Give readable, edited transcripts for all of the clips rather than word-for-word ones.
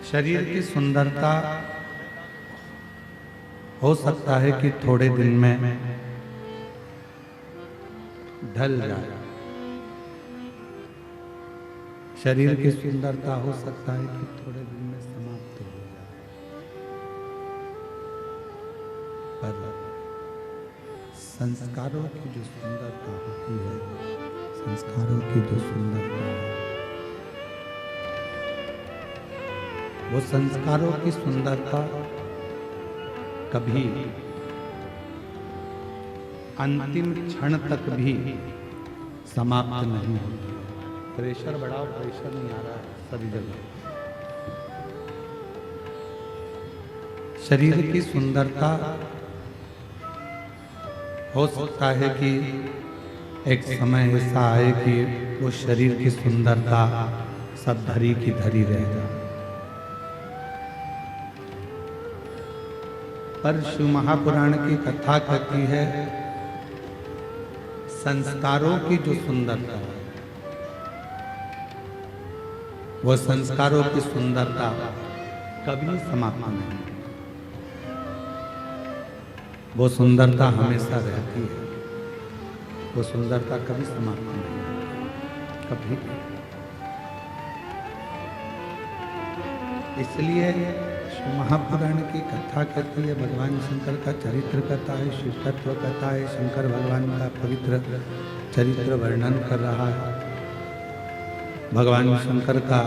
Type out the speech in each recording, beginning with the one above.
शरीर की सुंदरता हो सकता है कि थोड़े दिन में ढल जाए। शरीर की सुंदरता हो सकता है कि थोड़े दिन में समाप्त हो जाए, पर संस्कारों की जो सुंदरता होती है, संस्कारों की जो सुंदरता है, वो संस्कारों की सुंदरता कभी अंतिम क्षण तक भी समाप्त नहीं होती। प्रेशर बढ़ा और प्रेशर नहीं आ रहा है सभी जगह। शरीर की सुंदरता हो सकता है कि एक समय ऐसा आए कि वो शरीर की सुंदरता सब धरी की धरी रह जाए, पर शिव महापुराण की कथा कहती है संस्कारों की जो सुंदरता है, वो संस्कारों की सुंदरता कभी समाप्त नहीं, वो सुंदरता हमेशा रहती है, वो सुंदरता कभी समाप्त नहीं, कभी। इसलिए महापुराण की कथा कहती है, भगवान शंकर का चरित्र कथा है, शिव तत्व कथा है, शंकर भगवान का पवित्र चरित्र वर्णन कर रहा है, भगवान शंकर का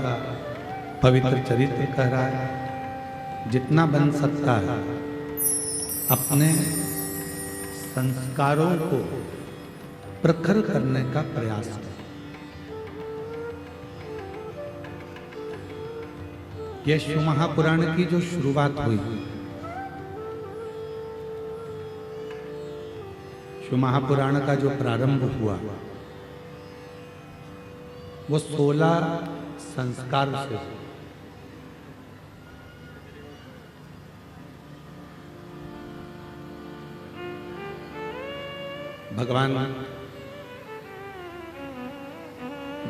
पवित्र चरित्र कह रहा है। जितना बन सकता है अपने संस्कारों को प्रखर करने का प्रयास करें। यह शिव महापुराण की जो शुरुआत हुई, शिव महापुराण का जो प्रारंभ हुआ, वो 16 संस्कार से हुआ। भगवान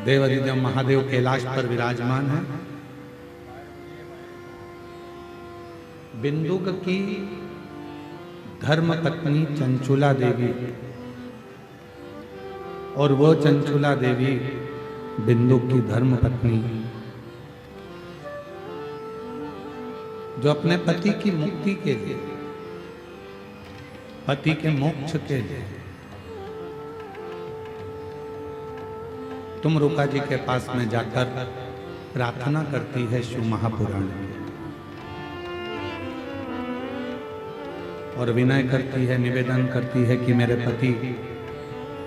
देवाधिदेव महादेव कैलाश पर विराजमान है। बिंदुक की धर्म पत्नी चंचुला देवी, और वो चंचुला देवी बिंदुक की धर्म पत्नी जो अपने पति की मुक्ति के लिए, पति के मोक्ष के लिए तुमरुका जी के पास में जाकर प्रार्थना करती है शिव महापुराण में, और विनय करती है, निवेदन करती है कि मेरे पति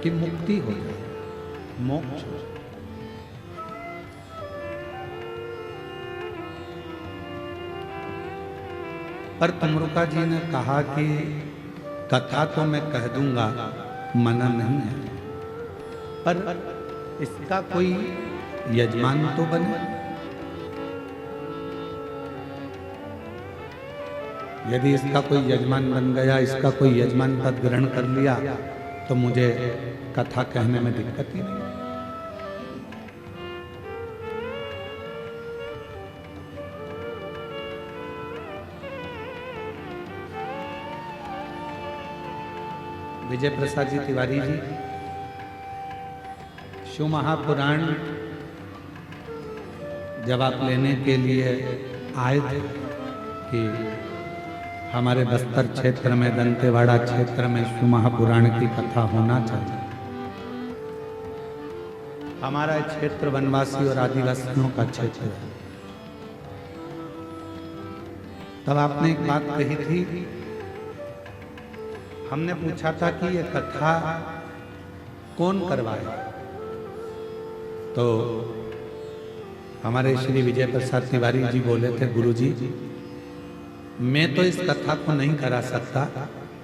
की मुक्ति हो जाए, मोक्ष हो जाए। पर तुमरुका जी ने कहा कि कथा तो मैं कह दूंगा, मना नहीं है, पर इसका कोई यजमान तो बने। यदि इसका कोई यजमान बन गया, इसका कोई यजमान पद ग्रहण कर लिया, तो मुझे कथा कहने में दिक्कत ही नहीं। विजय प्रसाद जी तिवारी जी शिव महापुराण जवाब लेने के लिए आए थे कि हमारे बस्तर क्षेत्र में, दंतेवाड़ा क्षेत्र में शिव महापुराण की कथा होना चाहिए। हमारा क्षेत्र वनवासी और आदिवासियों का क्षेत्र है। तब आपने एक बात कही थी, हमने पूछा था कि ये कथा कौन करवाए, तो हमारे श्री विजय प्रसाद तिवारी जी बोले थे, गुरुजी मैं तो इस कथा को नहीं करा सकता,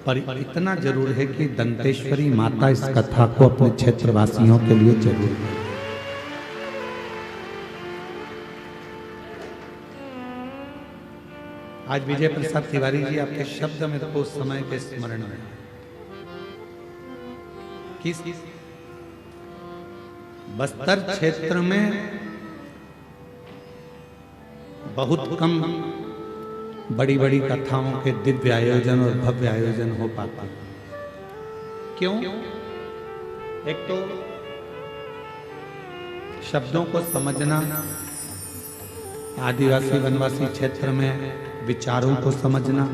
पर इतना जरूर है कि दंतेश्वरी माता इस कथा को अपने क्षेत्रवासियों के लिए जरूर करे। आज विजय प्रसाद तिवारी जी आपके शब्द मेरे को उस समय के स्मरण में, किस बस्तर क्षेत्र में बहुत कम बड़ी बड़ी कथाओं के दिव्य आयोजन और भव्य आयोजन हो पाते। क्यों? एक तो शब्दों को समझना, आदिवासी वनवासी क्षेत्र में विचारों को समझना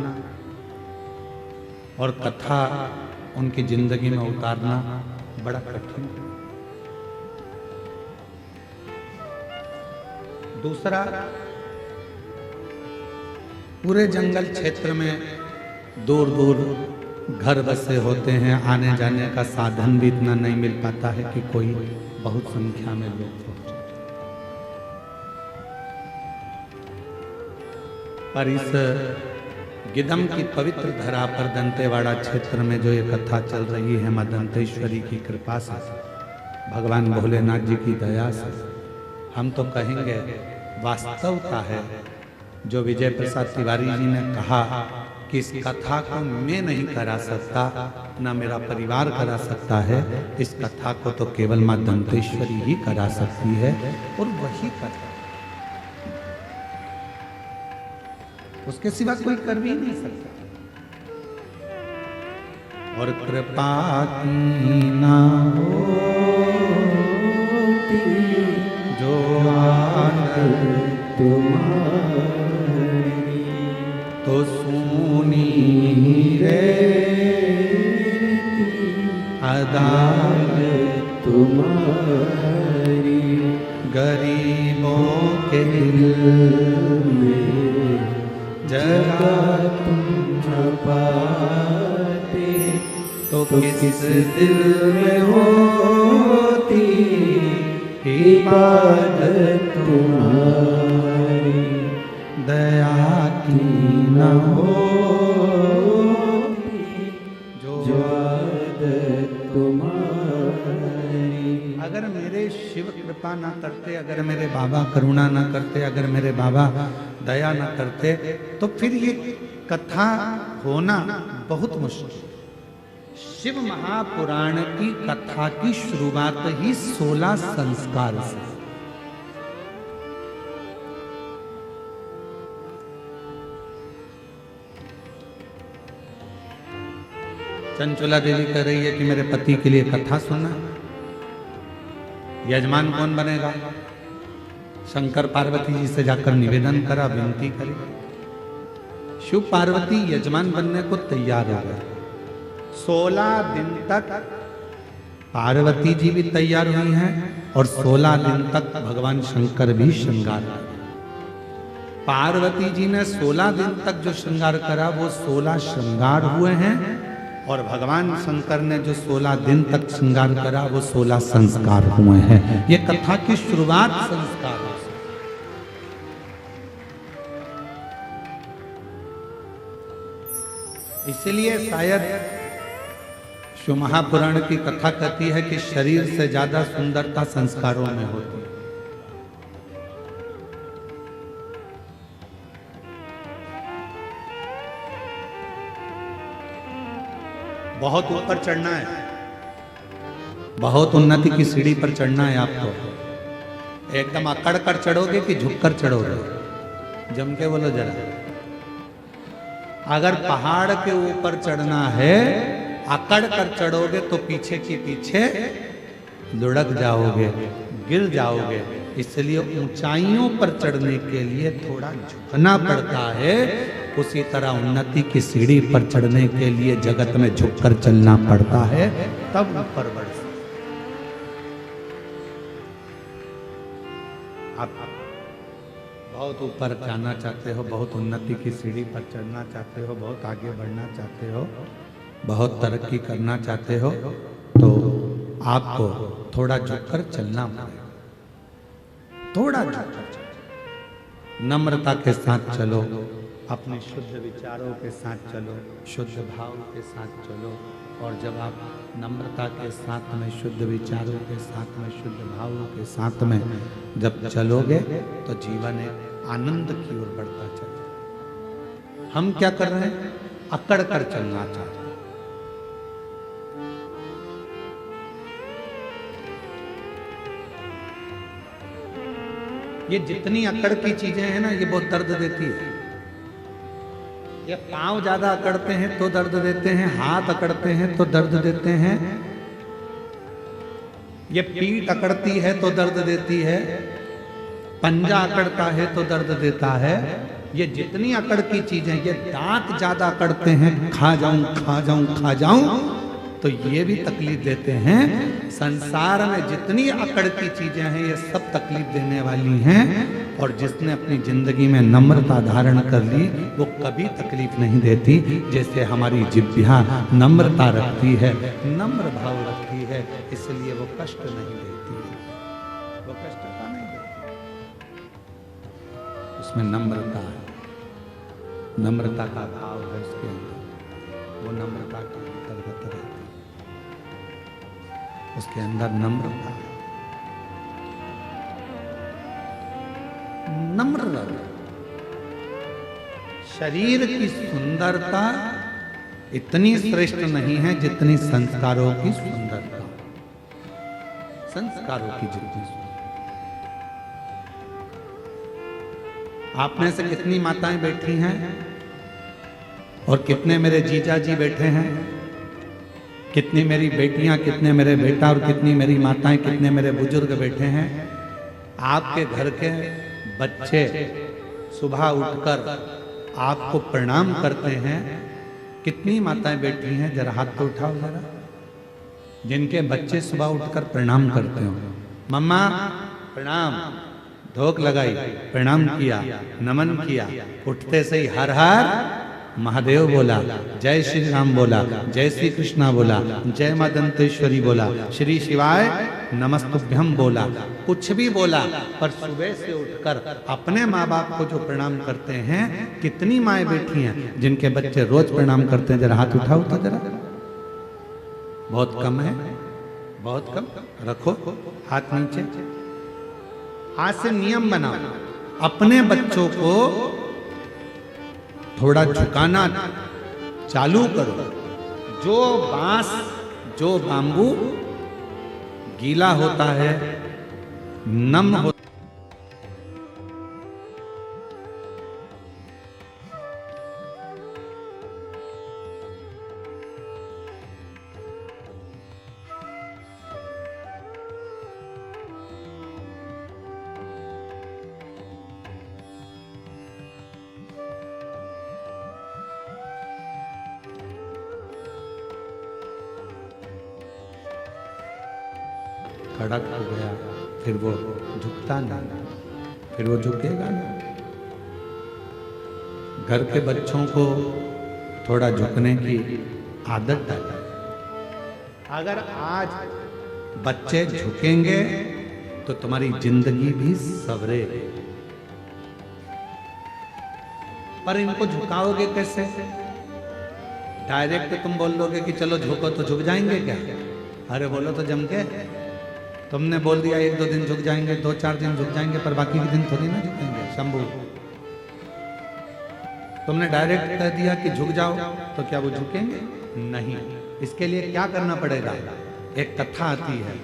और कथा उनकी जिंदगी में उतारना बड़ा कठिन है। दूसरा, पूरे जंगल क्षेत्र में दूर दूर घर बसे होते हैं, आने जाने का साधन भी इतना नहीं मिल पाता है कि कोई बहुत संख्या में लोग पहुंचे। पर इस गिदम की पवित्र धरा पर दंतेवाड़ा क्षेत्र में जो ये कथा चल रही है, मां दंतेश्वरी की कृपा से, भगवान भोलेनाथ जी की दया से, हम तो कहेंगे वास्तवता है जो विजय प्रसाद तिवारी जी ने कहा कि इस कथा को मैं नहीं करा सकता, ना मेरा परिवार करा सकता है, इस कथा को तो केवल मां दंतेश्वरी ही करा सकती है और वही कर, उसके सिवा कोई कर भी नहीं सकता। और कृपा की ना होती जो तुम्हारी तो सुनी रहती अदालत तुम्हारी, गरीबों के दिल में जगह तुम छुपाते तो किस दिल में होती इबादत तुम्हारी, दया की न होती जो आदत तुम्हारी। अगर मेरे शिव कृपा ना करते, अगर मेरे बाबा करुणा ना करते, अगर मेरे बाबा दया ना करते, तो फिर ये कथा होना बहुत मुश्किल। शिव महापुराण की कथा की शुरुआत ही 16 संस्कार से। चंचला देवी कह रही है कि मेरे पति के लिए कथा सुनना, यजमान कौन बनेगा? शंकर पार्वती जी से जाकर निवेदन करा, विनती करी। शिव पार्वती यजमान बनने को तैयार हो गए। 16 दिन तक पार्वती जी भी तैयार हुई हैं और 16 दिन तक भगवान शंकर भी श्रृंगार करा। पार्वती जी ने 16 दिन तक जो श्रृंगार करा वो 16 श्रृंगार हुए हैं और भगवान शंकर ने जो 16 दिन तक श्रृंगार करा वो 16 संस्कार हुए हैं। ये कथा की शुरुआत संस्कार है। इसलिए शायद शिव महापुराण की कथा कहती है कि शरीर से ज्यादा सुंदरता संस्कारों में होती है। बहुत ऊपर चढ़ना है, बहुत उन्नति की सीढ़ी पर चढ़ना है आपको। एकदम अकड़ कर चढ़ोगे कि झुककर चढ़ोगे? जम के बोलो जरा। अगर पहाड़ के ऊपर चढ़ना है, अकड़ कर चढ़ोगे तो पीछे की पीछे लुढ़क जाओगे, गिर जाओगे। इसलिए ऊंचाइयों पर चढ़ने के लिए थोड़ा झुकना पड़ता है। उसी तरह उन्नति की सीढ़ी पर चढ़ने के लिए जगत में झुककर चलना पड़ता है, तब ऊपर बढ़ सकते। आप बहुत ऊपर जाना चाहते हो, बहुत उन्नति की सीढ़ी पर चढ़ना चाहते हो, बहुत आगे बढ़ना चाहते हो, बहुत तरक्की करना चाहते हो, तो आपको थोड़ा झुककर चलना पड़ेगा। थोड़ा झुककर चलो, नम्रता के साथ चलो, अपने शुद्ध विचारों के साथ चलो, शुद्ध भाव के साथ चलो। और जब आप नम्रता के साथ में, शुद्ध विचारों के साथ में, शुद्ध भावों के साथ में जब चलोगे तो जीवन एक आनंद की ओर बढ़ता चलेगा। हम क्या कर रहे हैं? अकड़ कर चलना चाहते हैं। ये जितनी अकड़ की चीजें हैं ना, ये बहुत दर्द देती है। ये पांव ज्यादा अकड़ते हैं तो दर्द देते हैं, हाथ अकड़ते हैं तो दर्द देते हैं, ये पीठ अकड़ती है तो दर्द देती है, पंजा अकड़ता है तो दर्द देता है। ये जितनी अकड़ की चीजें, ये दांत ज्यादा अकड़ते हैं, खा जाऊं खा जाऊं खा जाऊं, तो ये भी तकलीफ देते हैं। संसार में जितनी अकड़ की चीजें हैं, ये सब तकलीफ देने वाली हैं। और जिसने अपनी जिंदगी में नम्रता धारण कर ली, वो कभी तकलीफ नहीं देती। जैसे हमारी जिह्वा नम्रता रखती है, नम्र भाव रखती है, इसलिए वो कष्ट नहीं देती है, वो कष्ट का नहीं देती, उसमें नम्रता है, नम्रता का भाव है उसके अंदर, वो नम्रता के अंतर्गत रहती है, उसके अंदर नम्रता है, नम्र रहो। शरीर की सुंदरता इतनी श्रेष्ठ नहीं है जितनी संस्कारों की सुंदरता, संस्कारों की जितनी सुंदरता। आप में से कितनी माताएं बैठी हैं और कितने मेरे जीजा जी बैठे हैं, कितनी मेरी बेटियां, कितने मेरे बेटा और कितनी मेरी माताएं, कितने मेरे बुजुर्ग बैठे हैं। आपके घर के बच्चे सुबह उठकर आपको प्रणाम करते हैं, कितनी माताएं बैठी हैं, जरा हाथ तो उठाओ जरा, जिनके बच्चे सुबह उठकर प्रणाम करते हो। मम्मा प्रणाम, धोक लगाई, प्रणाम किया, नमन किया, उठते से ही हर हर महादेव बोला, जय श्री राम बोला, जय श्री कृष्णा बोला, जय मां दंतेश्वरी बोला, श्री शिवाय नमस्तुभ्यम बोला, कुछ भी बोला। पर सुबह से उठकर अपने माँ बाप को जो प्रणाम करते हैं, कितनी माएं बैठी हैं जिनके बच्चे रोज प्रणाम करते हैं, जरा हाथ उठाओ तो जरा, बहुत कम है, बहुत कम। रखो हाथ नीचे। आज से नियम बनाओ, अपने बच्चों को थोड़ा झुकाना चालू करो। जो बांस, जो बांबू गीला होता है, नम होता, कड़क हो गया, फिर वो झुकता नहीं, फिर वो झुकेगा नहीं। घर के बच्चों को थोड़ा झुकने की आदत डालें। अगर आज बच्चे झुकेंगे तो तुम्हारी जिंदगी भी सवरेगी। पर इनको झुकाओगे कैसे? डायरेक्ट तुम बोल दोगे कि चलो झुको तो झुक जाएंगे क्या? अरे बोलो तो जम के। तुमने बोल दिया 1-2 दिन झुक जाएंगे, 2-4 दिन झुक जाएंगे, पर बाकी के दिन थोड़ी ना झुकेंगे। शंभू, तुमने डायरेक्ट कह दिया कि झुक जाओ, तो क्या वो झुकेंगे? नहीं। इसके लिए क्या करना पड़ेगा? एक कथा आती है,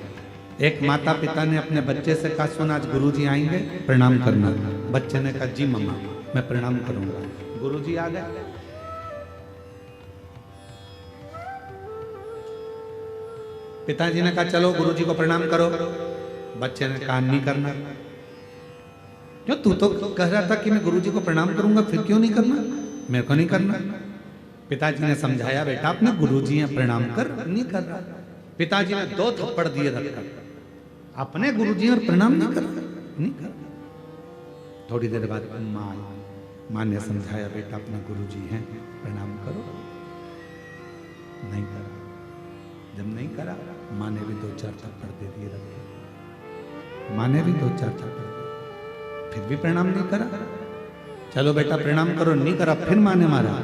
एक माता पिता ने अपने बच्चे से कहा, सुन आज गुरुजी आएंगे, प्रणाम करना। बच्चे ने कहा, जी मम्मा मैं प्रणाम करूंगा। गुरुजी आ गए, पिताजी ने कहा चलो गुरुजी को प्रणाम करो। बच्चे ने कहा नहीं करना। क्यों? तू तो कह रहा था कि मैं गुरुजी को प्रणाम करूंगा, फिर क्यों नहीं करना? मेरे को नहीं करना। पिताजी ने समझाया, बेटा अपने गुरुजी हैं, प्रणाम कर। नहीं कर रहा। पिताजी ने 2 थप्पड़ दिए रखकर, अपने गुरुजी और प्रणाम नहीं कर रहा, नहीं कर रहा। थोड़ी देर बाद माँ ने समझाया, बेटा अपना गुरुजी हैं, प्रणाम करो। नहीं करा। जब नहीं करा, माँ ने भी 2-4 थप्पड़ दे दिए रखे। माँ ने भी 2-4 थप्पड़ दिए, फिर भी प्रणाम नहीं करा। चलो बेटा प्रणाम करो, नहीं करा, फिर माँ ने मारा।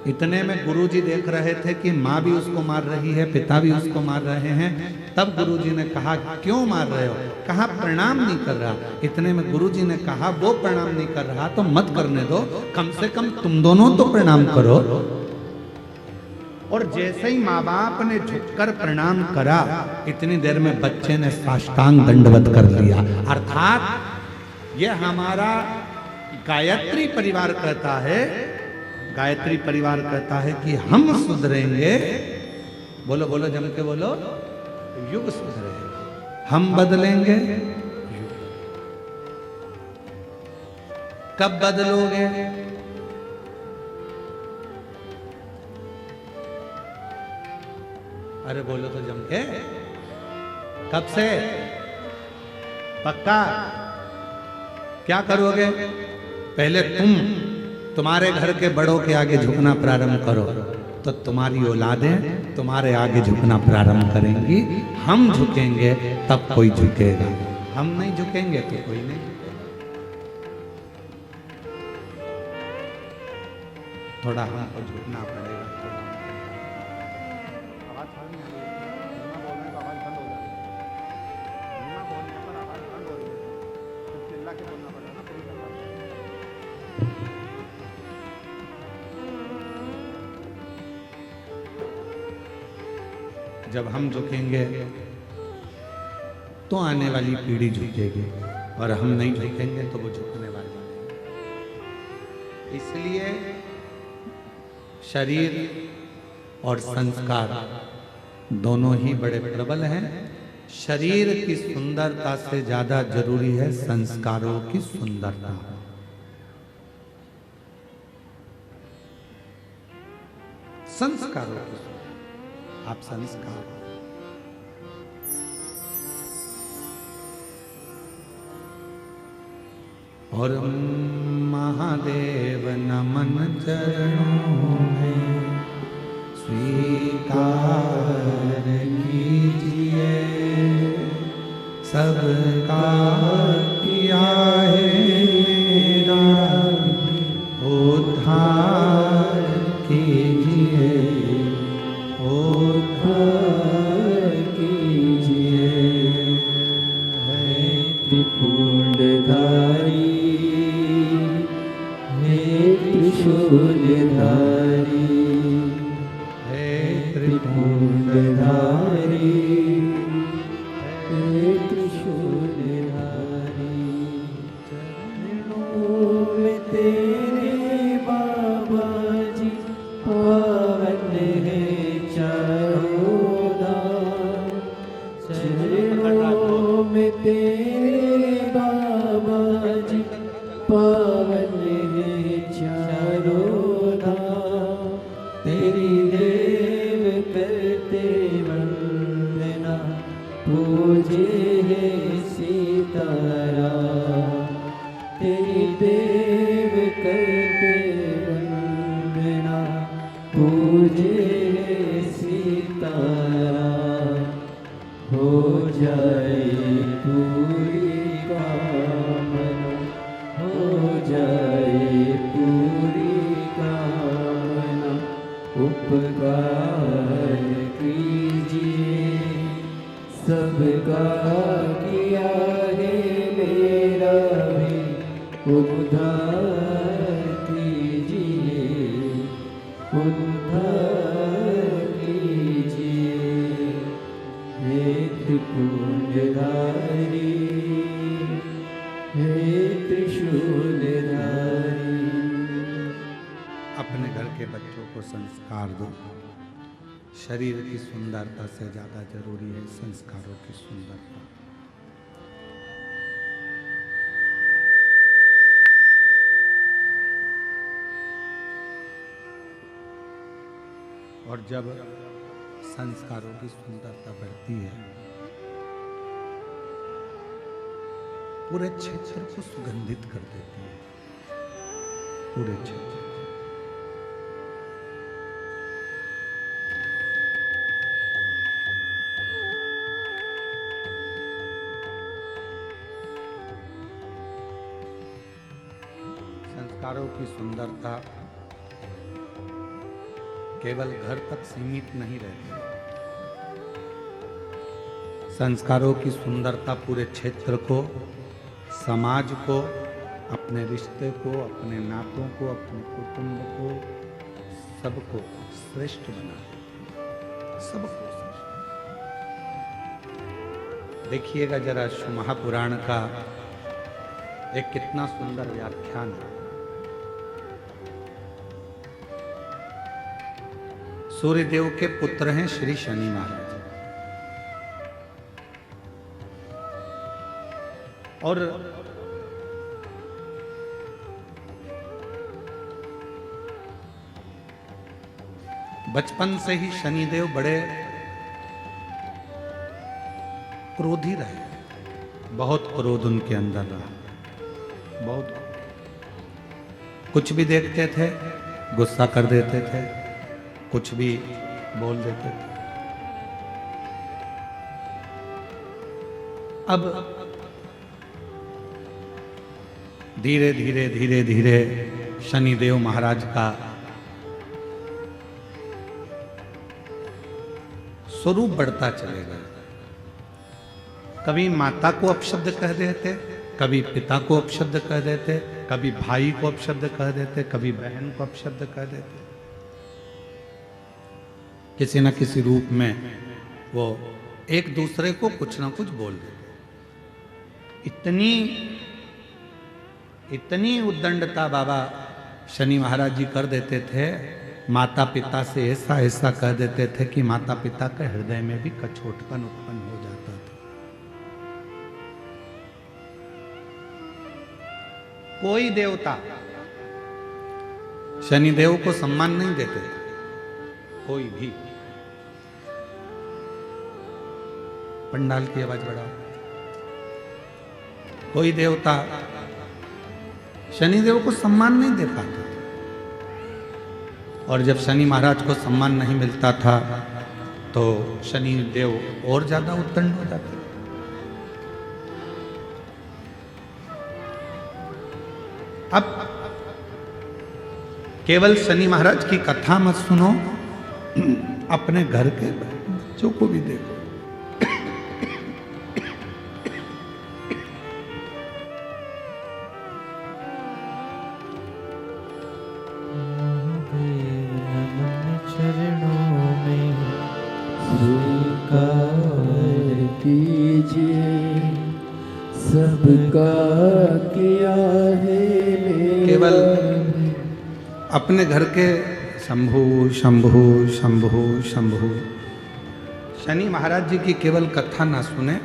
इतने में गुरुजी देख रहे थे कि माँ भी उसको मार रही है, पिता भी उसको मार रहे हैं। तब गुरुजी ने कहा, क्यों मार रहे हो? कहा प्रणाम नहीं कर रहा। इतने में गुरुजी ने कहा, वो प्रणाम नहीं कर रहा तो मत करने दो, कम से कम तुम दोनों तो प्रणाम करो। और जैसे ही माँ बाप ने झुककर प्रणाम करा, इतनी देर में बच्चे ने साष्टांग दंडवत कर लिया। अर्थात ये हमारा गायत्री परिवार कहता है, गायत्री परिवार कहता है कि हम सुधरेंगे, बोलो बोलो जम के बोलो, युग सुधरेगा, हम बदलेंगे युग। कब बदलोगे? अरे बोलो तो जम के, कब से? पक्का? क्या करोगे? पहले तुम्हारे घर के बड़ों के आगे झुकना प्रारंभ करो, तो तुम्हारी औलादें तुम्हारे आगे झुकना प्रारंभ करेंगी। हम झुकेंगे तब कोई झुकेगा, हम नहीं झुकेंगे तो कोई नहीं झुकेगा। थोड़ा हमको झुकना पड़ेगा। जब हम झुकेंगे तो आने वाली पीढ़ी झुकेगी, और हम नहीं झुकेंगे तो वो झुकने वाली नहीं। इसलिए शरीर और संस्कार दोनों ही बड़े प्रबल हैं। शरीर की सुंदरता से ज्यादा जरूरी है संस्कारों की सुंदरता। संस्कारों की, आप संस्कार, और महादेव नमन चरणों में स्वीकार कीजिए, सबका किया है मेरा उद्धार कीजिए, उद्धार कीजिए। है त्रिपुंडधारी, हे त्रिशूलधारी, हे त्रिपुंडधारी, हे त्रिशूलधारी। चरणों में तेरे बाबा जी पावन है चारों धाम। चरणों में तेरे बाबा जी पावन है चारों धाम। तेरी देव करते वंदना, पूजे है सीताराम। तेरी देव करते वंदना, पूजे है सीताराम। हो जाए पूरी कामना, हो जाए पूरी कामना। उपकार कीजिए, सबका किया है मेरा भी उद्धार कीजिए, उद्धार कीजिए। हे त्रिपुंडधारी, हे त्रिशूलधारी। अपने घर के बच्चों को संस्कार दो। शरीर की सुंदरता से ज्यादा जरूरी है संस्कारों की सुंदरता। और जब संस्कारों की सुंदरता बढ़ती है, पूरे क्षेत्र को सुगंधित कर देती है, पूरे क्षेत्र। संस्कारों की सुंदरता केवल घर तक सीमित नहीं रहती। संस्कारों की सुंदरता पूरे क्षेत्र को, समाज को, अपने रिश्ते को, अपने नातों को, अपने कुटुंब को, सबको श्रेष्ठ बना देती है, सबको श्रेष्ठ। देखिएगा जरा महापुराण का एक कितना सुंदर व्याख्यान है। सूर्यदेव के पुत्र हैं श्री शनि महाराज, और बचपन से ही शनिदेव बड़े क्रोधी रहे, बहुत क्रोध उनके अंदर रहा, बहुत। कुछ भी देखते थे गुस्सा कर देते थे, कुछ भी बोल देते थे। अब धीरे धीरे धीरे धीरे शनिदेव महाराज का स्वरूप बढ़ता चलेगा। कभी माता को अपशब्द कह देते, कभी पिता को अपशब्द कह देते, कभी भाई को अपशब्द कह देते, कभी बहन को अपशब्द कह देते। किसी न किसी रूप में वो एक दूसरे को कुछ ना कुछ बोल देते। इतनी उद्दंडता बाबा शनि महाराज जी कर देते थे, माता पिता से ऐसा ऐसा कह देते थे कि माता पिता के हृदय में भी कछोटपन उत्पन्न हो जाता था। कोई देवता शनिदेव को सम्मान नहीं देते थे, कोई भी। पंडाल की आवाज बढ़ाओ। कोई देवता शनिदेव को सम्मान नहीं दे पाता, और जब शनि महाराज को सम्मान नहीं मिलता था तो शनि देव और ज्यादा उद्दंड हो जाते। अब केवल शनि महाराज की कथा मत सुनो, अपने घर के बच्चों को भी देखो। सबका किया है केवल अपने घर के शंभु शंभु शंभु शंभु शनि महाराज जी की केवल कथा ना सुने,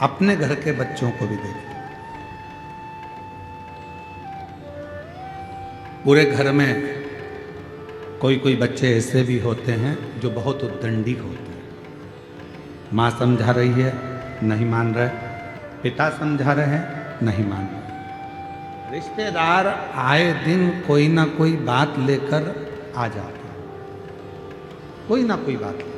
अपने घर के बच्चों को भी देखें। पूरे घर में कोई कोई बच्चे ऐसे भी होते हैं जो बहुत उद्दंडी होते हैं। माँ समझा रही है नहीं मान रहे, पिता समझा रहे हैं नहीं मान रहे, रिश्तेदार आए दिन कोई ना कोई बात लेकर आ जाते हैं, कोई ना कोई बात लेकर।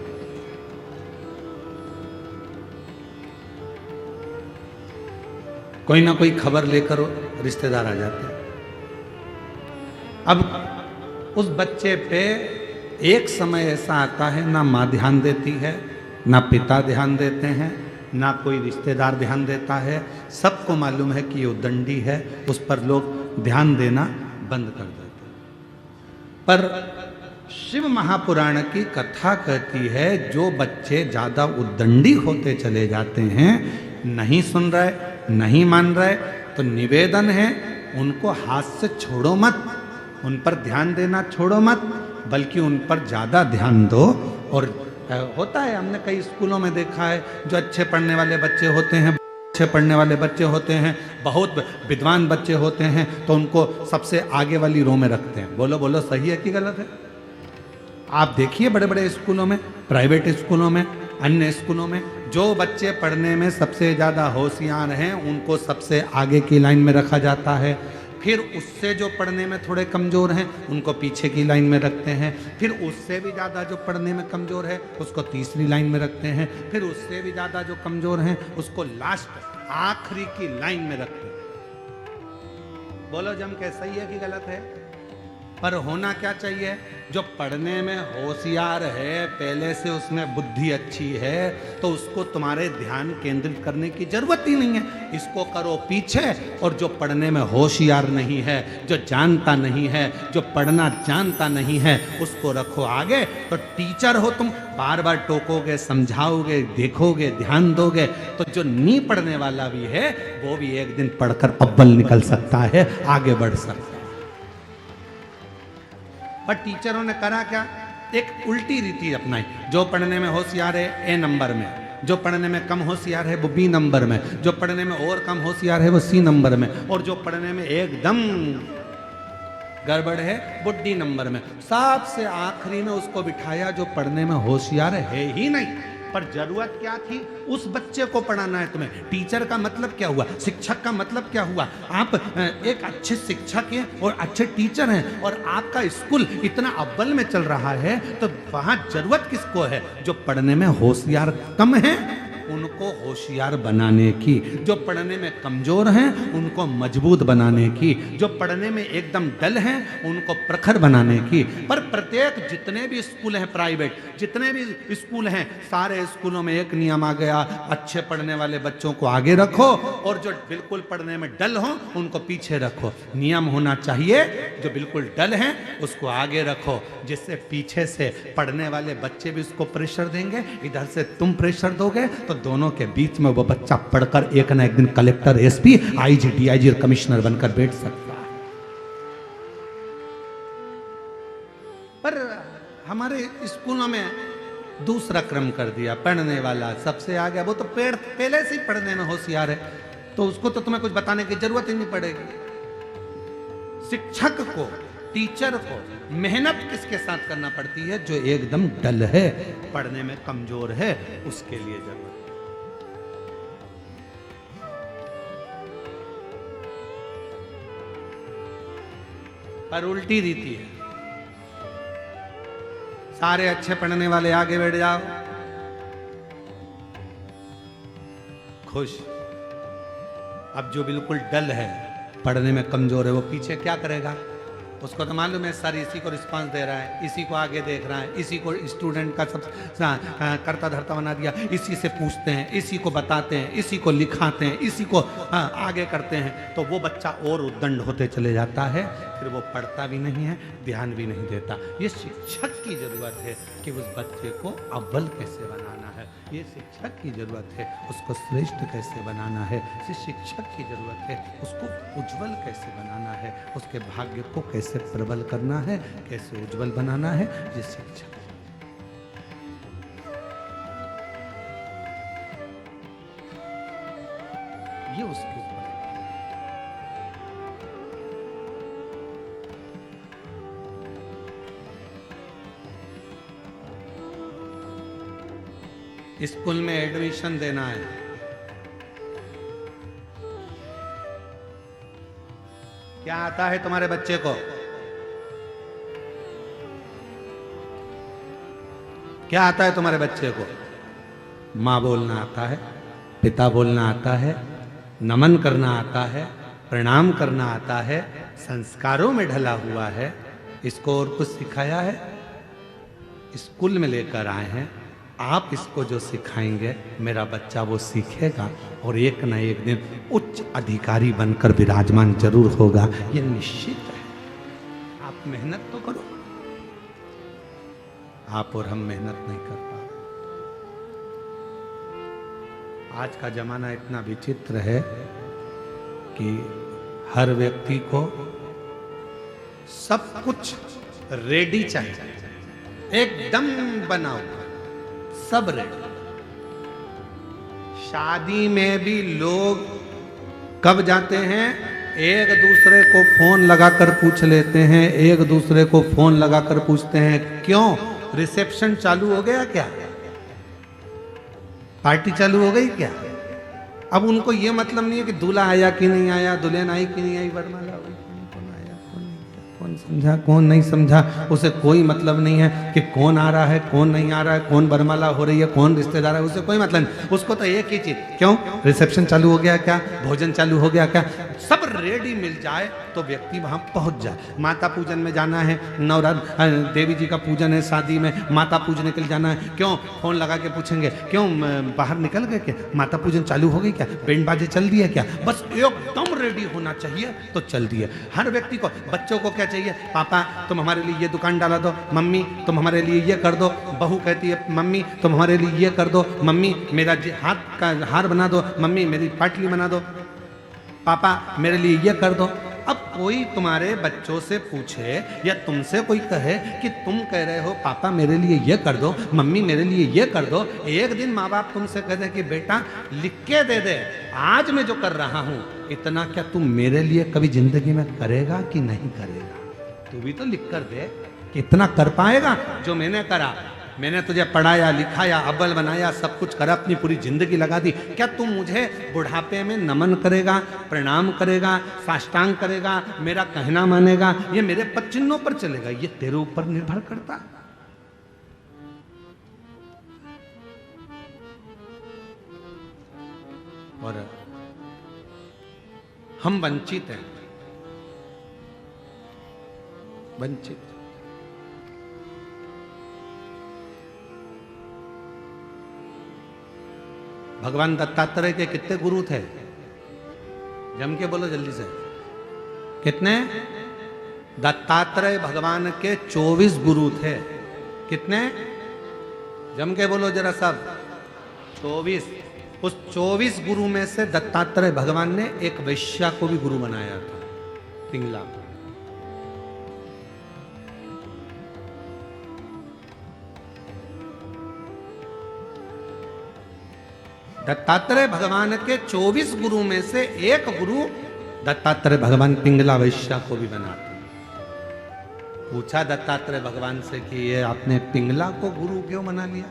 कोई ना कोई खबर लेकर रिश्तेदार आ जाते हैं। अब उस बच्चे पे एक समय ऐसा आता है ना माँ ध्यान देती है, ना पिता ध्यान देते हैं, ना कोई रिश्तेदार ध्यान देता है। सबको मालूम है कि ये उद्दंडी है, उस पर लोग ध्यान देना बंद कर देते हैं। पर शिव महापुराण की कथा कहती है जो बच्चे ज्यादा उद्दंडी होते चले जाते हैं, नहीं सुन रहे, नहीं मान रहे, तो निवेदन है उनको हाथ से छोड़ो मत, उन पर ध्यान देना छोड़ो मत, बल्कि उन पर ज्यादा ध्यान दो। और होता है, हमने कई स्कूलों में देखा है, जो अच्छे पढ़ने वाले बच्चे होते हैं, अच्छे पढ़ने वाले बच्चे होते हैं, बहुत विद्वान बच्चे होते हैं, तो उनको सबसे आगे वाली रो में रखते हैं। बोलो बोलो, सही है कि गलत है? आप देखिए बड़े बड़े स्कूलों में, प्राइवेट स्कूलों में, अन्य स्कूलों में, जो बच्चे पढ़ने में सबसे ज़्यादा होशियार हैं उनको सबसे आगे की लाइन में रखा जाता है। फिर उससे जो पढ़ने में थोड़े कमज़ोर हैं उनको पीछे की लाइन में रखते हैं। फिर उससे भी ज़्यादा जो पढ़ने में कमज़ोर है उसको तीसरी लाइन में रखते हैं। फिर उससे भी ज़्यादा जो कमज़ोर हैं उसको लास्ट आखिरी की लाइन में रखते हैं। बोलो जम के, सही है कि गलत है? पर होना क्या चाहिए? जो पढ़ने में होशियार है, पहले से उसमें बुद्धि अच्छी है, तो उसको तुम्हारे ध्यान केंद्रित करने की जरूरत ही नहीं है। इसको करो पीछे, और जो पढ़ने में होशियार नहीं है, जो जानता नहीं है, जो पढ़ना जानता नहीं है, उसको रखो आगे। तो टीचर हो तुम, बार बार टोकोगे, समझाओगे, देखोगे, ध्यान दोगे, तो जो नहीं पढ़ने वाला भी है वो भी एक दिन पढ़कर अव्वल निकल सकता है, आगे बढ़ सकता है। पर टीचरों ने करा क्या? एक उल्टी रीति अपनाई। जो पढ़ने में होशियार है ए नंबर में, जो पढ़ने में कम होशियार है वो बी नंबर में, जो पढ़ने में और कम होशियार है वो सी नंबर में, और जो पढ़ने में एकदम गड़बड़ है वो डी नंबर में। सबसे आखिरी में उसको बिठाया जो पढ़ने में होशियार है ही नहीं। पर जरूरत क्या थी? उस बच्चे को पढ़ाना है तुम्हें। टीचर का मतलब क्या हुआ? शिक्षक का मतलब क्या हुआ? आप एक अच्छे शिक्षक हैं और अच्छे टीचर हैं, और आपका स्कूल इतना अव्वल में चल रहा है, तो वहां जरूरत किसको है? जो पढ़ने में होशियार कम है उनको होशियार बनाने की, जो पढ़ने में कमजोर हैं उनको मजबूत बनाने की, जो पढ़ने में एकदम डल हैं उनको प्रखर बनाने की। पर प्रत्येक जितने भी स्कूल हैं प्राइवेट, जितने भी स्कूल हैं, सारे स्कूलों में एक नियम आ गया, अच्छे पढ़ने वाले बच्चों को आगे रखो और जो बिल्कुल पढ़ने में डल हो उनको पीछे रखो। नियम होना चाहिए जो बिल्कुल डल हैं उसको आगे रखो, जिससे पीछे से पढ़ने वाले बच्चे भी उसको प्रेशर देंगे, इधर से तुम प्रेशर दोगे, तो दोनों के बीच में वो बच्चा पढ़कर एक ना एक दिन कलेक्टर, एसपी, आईजी, डीआईजी और कमिश्नर बनकर बैठ सकता है। पर हमारे स्कूलों में दूसरा क्रम कर दिया, पढ़ने वाला सबसे आगे। वो तो पहले से ही पढ़ने में होशियार है, तो उसको तो तुम्हें कुछ बताने की जरूरत ही नहीं पड़ेगी। शिक्षक को, टीचर को मेहनत किसके साथ करना पड़ती है? जो एकदम डल है, पढ़ने में कमजोर है, उसके लिए जरूरत। पर उल्टी रीति है। सारे अच्छे पढ़ने वाले आगे बैठ जाओ, खुश। अब जो बिल्कुल डल है, पढ़ने में कमजोर है, वो पीछे क्या करेगा? उसको तो मालूम है सर इसी को रिस्पांस दे रहा है, इसी को आगे देख रहा है, इसी को स्टूडेंट का सब करता धरता बना दिया, इसी से पूछते हैं, इसी को बताते हैं, इसी को लिखाते हैं, इसी को आगे करते हैं, तो वो बच्चा और उद्दंड होते चले जाता है। फिर वो पढ़ता भी नहीं है, ध्यान भी नहीं देता। ये शिक्षक की जरूरत है कि उस बच्चे को अव्वल कैसे बनाना है, ये शिक्षक की जरूरत है उसको श्रेष्ठ कैसे बनाना है, ये शिक्षक की जरूरत है उसको उज्जवल कैसे बनाना है, उसके भाग्य को कैसे प्रबल करना है, कैसे उज्जवल बनाना है, ये शिक्षक। ये उसके ऊपर स्कूल में एडमिशन देना है, क्या आता है तुम्हारे बच्चे को? क्या आता है तुम्हारे बच्चे को? माँ बोलना आता है, पिता बोलना आता है, नमन करना आता है, प्रणाम करना आता है, संस्कारों में ढला हुआ है। इसको और कुछ सिखाया है? स्कूल में लेकर आए हैं, आप इसको जो सिखाएंगे मेरा बच्चा वो सीखेगा और एक न एक दिन उच्च अधिकारी बनकर विराजमान जरूर होगा, ये निश्चित है। आप मेहनत तो करो। आप और हम मेहनत नहीं कर पा रहे। आज का जमाना इतना विचित्र है कि हर व्यक्ति को सब कुछ रेडी चाहिए, एकदम बनाओ, सब रेडी। शादी में भी लोग कब जाते हैं? एक दूसरे को फोन लगाकर पूछ लेते हैं, एक दूसरे को फोन लगाकर पूछते हैं क्यों? रिसेप्शन चालू हो गया क्या? पार्टी चालू हो गई क्या? अब उनको ये मतलब नहीं है कि दूल्हा आया कि नहीं आया, दुल्हन आई कि नहीं आई, वरमाला हुई कि नहीं, कौन आया कौन नहीं आया, कौन समझा कौन नहीं समझा, उसे कोई मतलब नहीं है कि कौन आ रहा है कौन नहीं आ रहा है, कौन वरमाला हो रही है, कौन रिश्तेदार है, उसे कोई मतलब नहीं। उसको तो एक ही चीज, क्यों रिसेप्शन चालू हो गया क्या, भोजन चालू हो गया क्या, सब रेडी मिल जाए तो व्यक्ति वहां पहुंच जाए। माता पूजन में जाना है, नवरात्र देवी जी का पूजन है, शादी में माता पूजने के लिए जाना है, क्यों फोन लगा के पूछेंगे क्यों बाहर निकल गए क्या, माता पूजन चालू हो गई क्या, बैंड बाजे चल दिया क्या, बस एकदम रेडी होना चाहिए तो चल दिए। हर व्यक्ति को, बच्चों को क्या चाहिए, पापा तुम हमारे लिए ये दुकान डाला दो, मम्मी तुम हमारे लिए ये कर दो, बहू कहती है मम्मी तुम हमारे लिए ये कर दो, मम्मी मेरा हाथ का हार बना दो, मम्मी मेरी पाटली बना दो, पापा मेरे लिए ये कर दो। अब कोई तुम्हारे बच्चों से पूछे या तुमसे कोई कहे कि तुम कह रहे हो पापा मेरे लिए ये कर दो, मम्मी मेरे लिए ये कर दो, एक दिन माँ बाप तुमसे कह दे कि बेटा लिख के दे दे, आज मैं जो कर रहा हूं इतना क्या तू मेरे लिए कभी जिंदगी में करेगा कि नहीं करेगा? तू भी तो लिख कर दे कि इतना कर पाएगा जो मैंने करा। मैंने तुझे पढ़ाया लिखाया, अव्वल बनाया, सब कुछ करा, अपनी पूरी जिंदगी लगा दी, क्या तू मुझे बुढ़ापे में नमन करेगा, प्रणाम करेगा, साष्टांग करेगा, मेरा कहना मानेगा, ये मेरे पद चिन्हों पर चलेगा? ये तेरे ऊपर निर्भर करता। और हम वंचित हैं, वंचित। भगवान दत्तात्रेय के कितने गुरु थे? जम के बोलो जल्दी से, कितने? दत्तात्रेय भगवान के 24 गुरु थे। कितने? जम के बोलो जरा सब। 24। उस 24 गुरु में से दत्तात्रेय भगवान ने एक वैश्या को भी गुरु बनाया था, पिंगला। दत्तात्रेय भगवान के 24 गुरु में से एक गुरु दत्तात्रेय भगवान पिंगला वैश्या को भी बनाते। पूछा दत्तात्रेय भगवान से कि ये आपने पिंगला को गुरु क्यों बना लिया?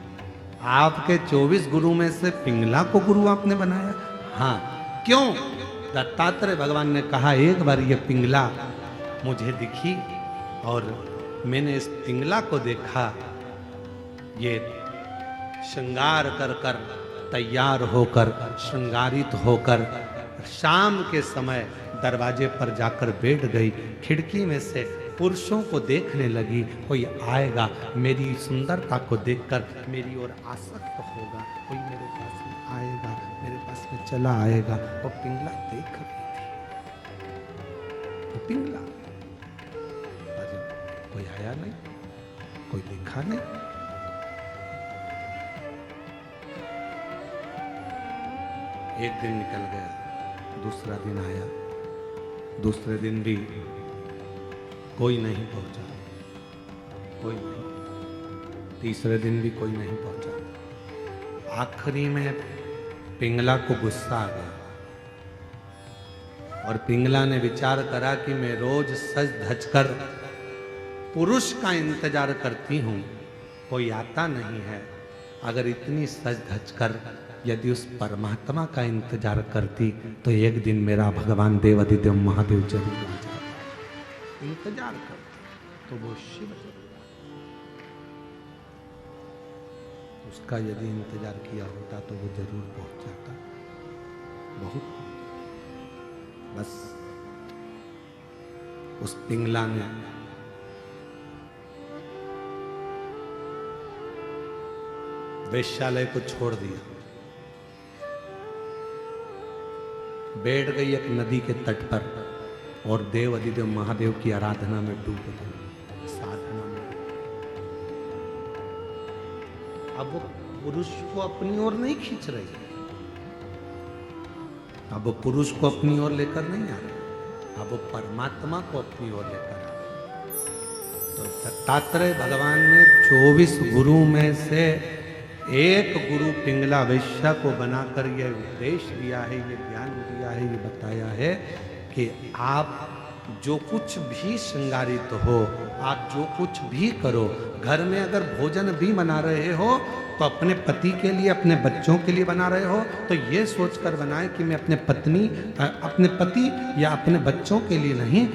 आपके 24 गुरु में से पिंगला को गुरु आपने बनाया? हाँ, क्यों? दत्तात्रेय भगवान ने कहा एक बार ये पिंगला मुझे दिखी और मैंने इस पिंगला को देखा, ये श्रृंगार कर कर तैयार होकर, श्रृंगारित होकर शाम के समय दरवाजे पर जाकर बैठ गई, खिड़की में से पुरुषों को देखने लगी, कोई आएगा मेरी सुंदरता को देखकर मेरी ओर आसक्त होगा, कोई मेरे पास में आएगा, मेरे पास में चला आएगा। वो पिंगला देख रही थी, वो पिंगला। कोई आया नहीं, कोई देखा नहीं। एक दिन निकल गया, दूसरा दिन आया, दूसरे दिन भी कोई नहीं पहुंचा, कोई नहीं। तीसरे दिन भी कोई नहीं पहुंचा। आखिरी में पिंगला को गुस्सा आ गया और पिंगला ने विचार करा कि मैं रोज सज धज कर पुरुष का इंतजार करती हूं, कोई आता नहीं है। अगर इतनी सज धज कर यदि उस परमात्मा का इंतजार करती तो एक दिन मेरा भगवान देवाधिदेव महादेव जरूर आ जाता। इंतजार करती तो वो शिव, उसका यदि इंतजार किया होता तो वो जरूर पहुंच जाता। बहुत, बस उस पिंगला ने वेश्यालय को छोड़ दिया, बैठ गई एक नदी के तट पर और देव अधिदेव महादेव की आराधना में डूब गई, साधना में। अब वो पुरुष को अपनी ओर नहीं खींच रही, अब वो पुरुष को अपनी ओर लेकर नहीं आ रही, अब वो परमात्मा को अपनी ओर लेकर आ रही। तो दत्तात्रेय भगवान ने 24 गुरु में से एक गुरु पिंगला वैश्या को बनाकर यह उपदेश दिया है, ये ज्ञान दिया है, ये बताया है कि आप जो कुछ भी श्रृंगारित हो, आप जो कुछ भी करो, घर में अगर भोजन भी बना रहे हो तो अपने पति के लिए, अपने बच्चों के लिए बना रहे हो तो ये सोचकर बनाए कि मैं अपने पत्नी, अपने पति या अपने बच्चों के लिए नहीं,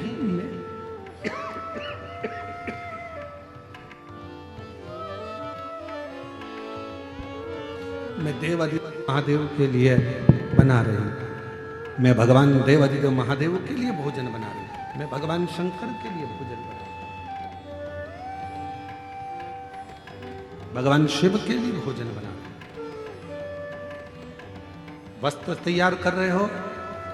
मैं देव महादेव के लिए बना रही हूं। मैं भगवान देव अधिदेव महादेव के लिए भोजन बना रही हूं, मैं भगवान शंकर के लिए भोजन बना रही हूं, भगवान शिव के लिए भोजन बना रहे हो। वस्त्र तैयार कर रहे हो,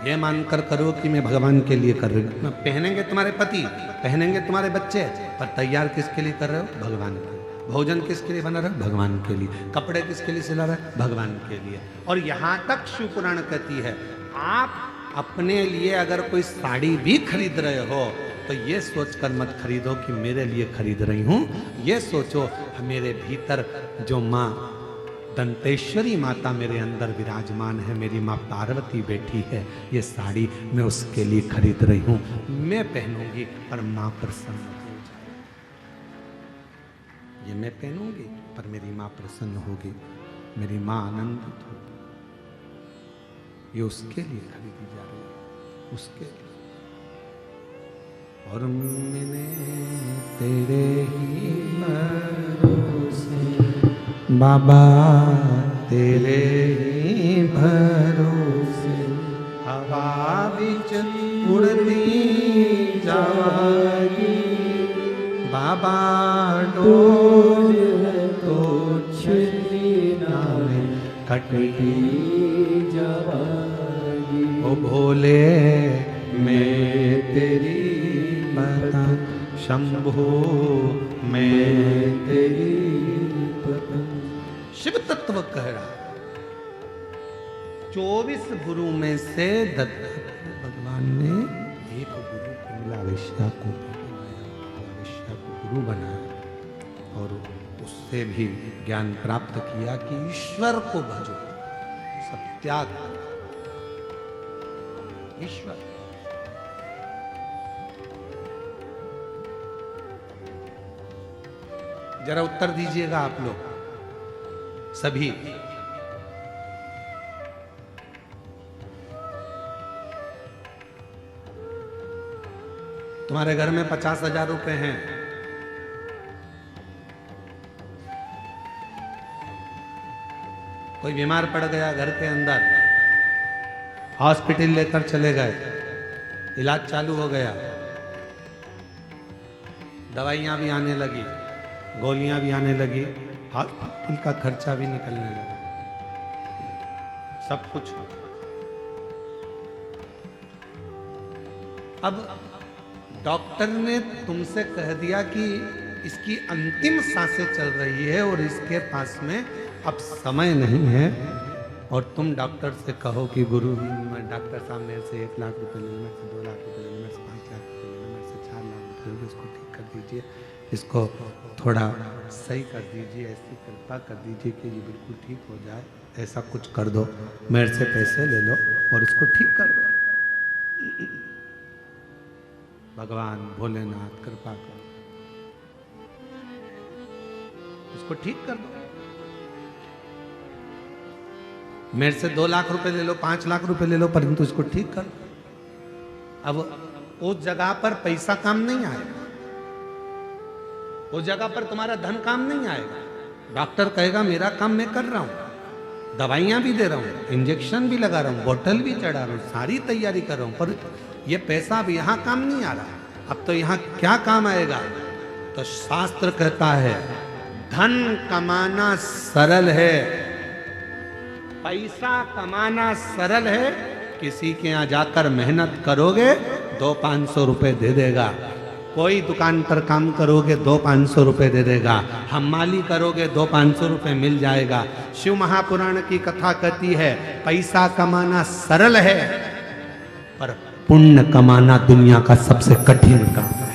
ये मानकर करो कि मैं भगवान के लिए कर रही हूं। पहनेंगे तुम्हारे पति, पहनेंगे तुम्हारे बच्चे, पर तैयार किसके लिए कर रहे हो? भगवान के लिए। भोजन किसके लिए बना रहे हो? भगवान के लिए। कपड़े किसके लिए सिला रहे हो? भगवान के लिए। और यहां तक शिव पुराण कहती है, आप अपने लिए अगर कोई साड़ी भी खरीद रहे हो तो ये सोचकर मत खरीदो कि मेरे लिए खरीद रही हूं, ये सोचो मेरे भीतर जो माँ दंतेश्वरी माता मेरे अंदर विराजमान है, मेरी माँ पार्वती बैठी है, ये साड़ी मैं उसके लिए खरीद रही हूं, मैं पहनूंगी पर माँ प्रसन्न हो जाए। ये मैं पहनूंगी पर मेरी माँ प्रसन्न होगी, मेरी माँ आनंदित होगी। ये उसके लिए खरीदी जा रही है, उसके लिए। और मैंने तेरे ही भरोसे बाबा, तेरे ही भरोसे हवा बिच उड़ती जावागी, बाबा डोर तो छली नामे कटती जावागी। ओ भोले मैं तेरी बता, शंभो मैं तेरी पता। शिव तत्व कह रहा, 24 गुरु में से भगवान ने एक गुरु कमला वैश्या को गुरु बनाया और उससे भी ज्ञान प्राप्त किया कि ईश्वर को भजो, सत्याग ईश्वर। जरा उत्तर दीजिएगा आप लोग सभी। तुम्हारे घर में 50,000 रुपए हैं, कोई बीमार पड़ गया घर के अंदर, हॉस्पिटल लेकर चले गए, इलाज चालू हो गया, दवाइयां भी आने लगी, गोलियां भी आने लगी, हॉस्पिटल का खर्चा भी निकलने लगा, सब कुछ। अब डॉक्टर ने तुमसे कह दिया कि इसकी अंतिम सांसें चल रही है और इसके पास में अब समय नहीं है, और तुम डॉक्टर से कहो कि गुरु डॉक्टर साहब मेरे से 1 लाख रुपए ले, मेरे से 2 लाख रुपए ले, मेरे से 5 लाख रुपए ले, मेरे से 4 लाख रुपए ले, इसको ठीक कर दीजिए, इसको थोड़ा सही कर दीजिए, ऐसी कृपा कर दीजिए कि ये बिल्कुल ठीक हो जाए, ऐसा कुछ कर दो, मेरे से पैसे ले लो और इसको ठीक कर दो। भगवान भोलेनाथ कृपा करो, इसको ठीक कर दो। मेरे से 2 लाख रुपए ले लो, 5 लाख रुपए ले लो, परंतु इसको ठीक कर दो। अब उस जगह पर पैसा काम नहीं आएगा, उस जगह पर तुम्हारा धन काम नहीं आएगा। डॉक्टर कहेगा मेरा काम मैं कर रहा हूं, दवाइयां भी दे रहा हूं, इंजेक्शन भी लगा रहा हूं, बोतल भी चढ़ा रहा हूं, सारी तैयारी कर रहा हूं, पर ये पैसा अब यहां काम नहीं आ रहा। अब तो यहां क्या काम आएगा? तो शास्त्र कहता है धन कमाना सरल है, पैसा कमाना सरल है, किसी के यहां जाकर मेहनत करोगे 200-500 रुपए दे देगा, कोई दुकान पर काम करोगे 200-500 रुपए दे देगा, हमाली करोगे 200-500 रुपए मिल जाएगा। शिव महापुराण की कथा कहती है पैसा कमाना सरल है, पर पुण्य कमाना दुनिया का सबसे कठिन काम है।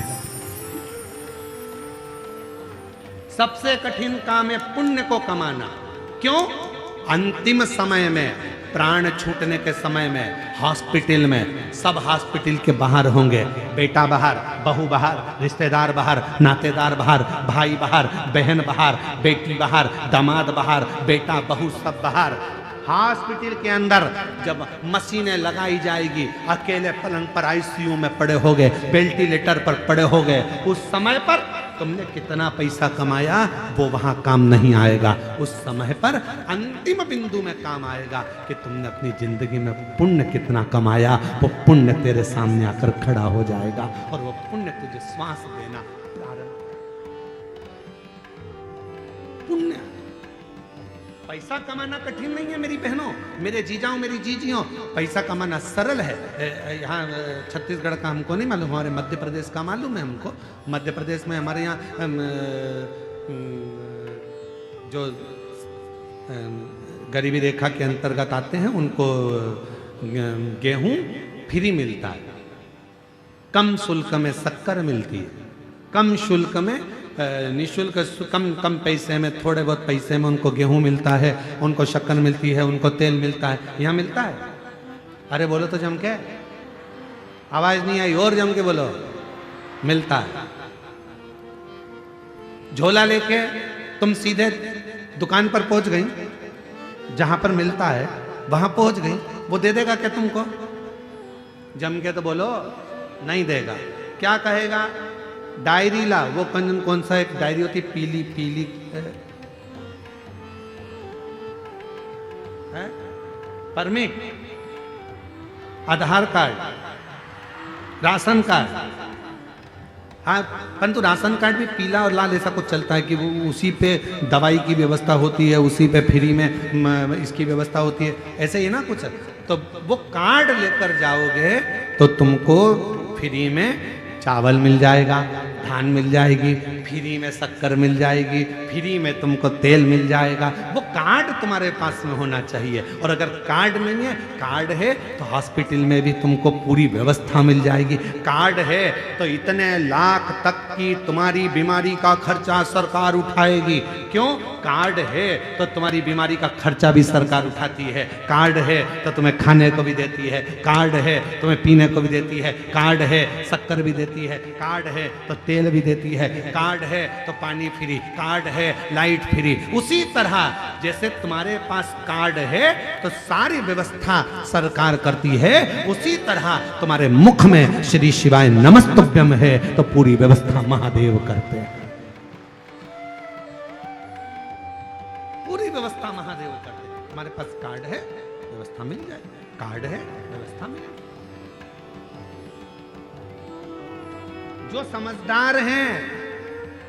सबसे कठिन काम है पुण्य को कमाना। क्यों? अंतिम समय में, प्राण छूटने के समय में, हॉस्पिटल में, सब हॉस्पिटल के बाहर होंगे, बेटा बाहर, बहू बाहर, रिश्तेदार बाहर, नातेदार बाहर, भाई बाहर, बहन बाहर, बेटी बाहर, दामाद बाहर, बेटा बहू सब बाहर। हॉस्पिटल के अंदर जब मशीनें लगाई जाएगी, अकेले पलंग पर आईसीयू में पड़े होगे, वेंटिलेटर पर पड़े होगे, उस समय पर तुमने कितना पैसा कमाया वो वहां काम नहीं आएगा। उस समय पर अंतिम बिंदु में काम आएगा कि तुमने अपनी जिंदगी में पुण्य कितना कमाया। वो पुण्य तेरे सामने आकर खड़ा हो जाएगा और वो पुण्य तुझे श्वास देना प्रारंभ। पुण्य पैसा कमाना कठिन नहीं है मेरी बहनों, मेरे जीजाओं, मेरी जीजियों। पैसा कमाना सरल है। यहाँ छत्तीसगढ़ का हमको नहीं मालूम, हमारे मध्य प्रदेश का मालूम है हमको। मध्य प्रदेश में हमारे यहाँ जो गरीबी रेखा के अंतर्गत आते हैं उनको गेहूं फ्री मिलता है, कम शुल्क में शक्कर मिलती है, कम शुल्क में निःशुल्क, कम पैसे में, थोड़े बहुत पैसे में उनको गेहूं मिलता है, उनको शक्कर मिलती है, उनको तेल मिलता है। यहाँ मिलता है? अरे बोलो तो जम के, आवाज नहीं आई, और जम के बोलो। मिलता है। झोला लेके तुम सीधे दुकान पर पहुंच गई, जहां पर मिलता है वहां पहुंच गई, वो दे देगा क्या तुमको? जम के तो बोलो, नहीं देगा। क्या कहेगा? डायरी ला। वो कौन सा एक डायरी होती, पीली पीली है, परमिट, आधार कार्ड, राशन कार्ड। हाँ, परंतु राशन कार्ड भी पीला और लाल ऐसा कुछ चलता है कि वो उसी पे दवाई की व्यवस्था होती है, उसी पे फ्री में इसकी व्यवस्था होती है, ऐसे ही ना कुछ। तो वो कार्ड लेकर जाओगे तो तुमको फ्री में चावल मिल जाएगा, धान मिल जाएगी, फ्री में शक्कर मिल जाएगी, फ्री में तुमको तेल मिल जाएगा। वो कार्ड तुम्हारे पास में होना चाहिए। और अगर कार्ड नहीं है, कार्ड है तो हॉस्पिटल में भी तुमको पूरी व्यवस्था मिल जाएगी। कार्ड है तो इतने लाख तक की तुम्हारी बीमारी का खर्चा सरकार उठाएगी। क्यों? कार्ड है तो तुम्हारी बीमारी का खर्चा भी सरकार उठाती है। कार्ड है तो तुम्हें खाने को भी देती है, कार्ड है तुम्हें पीने को भी देती है, कार्ड है शक्कर भी देती है, कार्ड है तो तेल भी देती है, कार्ड है तो पानी फ्री, कार्ड है लाइट फ्री। उसी तरह जैसे तुम्हारे पास कार्ड है तो सारी व्यवस्था सरकार करती है, उसी तरह तुम्हारे मुख में श्री शिवाय नमस्तुभ्यम है तो पूरी व्यवस्था महादेव करते हैं। पूरी व्यवस्था महादेव करते हैं। हमारे पास कार्ड है, व्यवस्था मिल जाए, कार्ड है, व्यवस्था मिल जाए। जो समझदार हैं,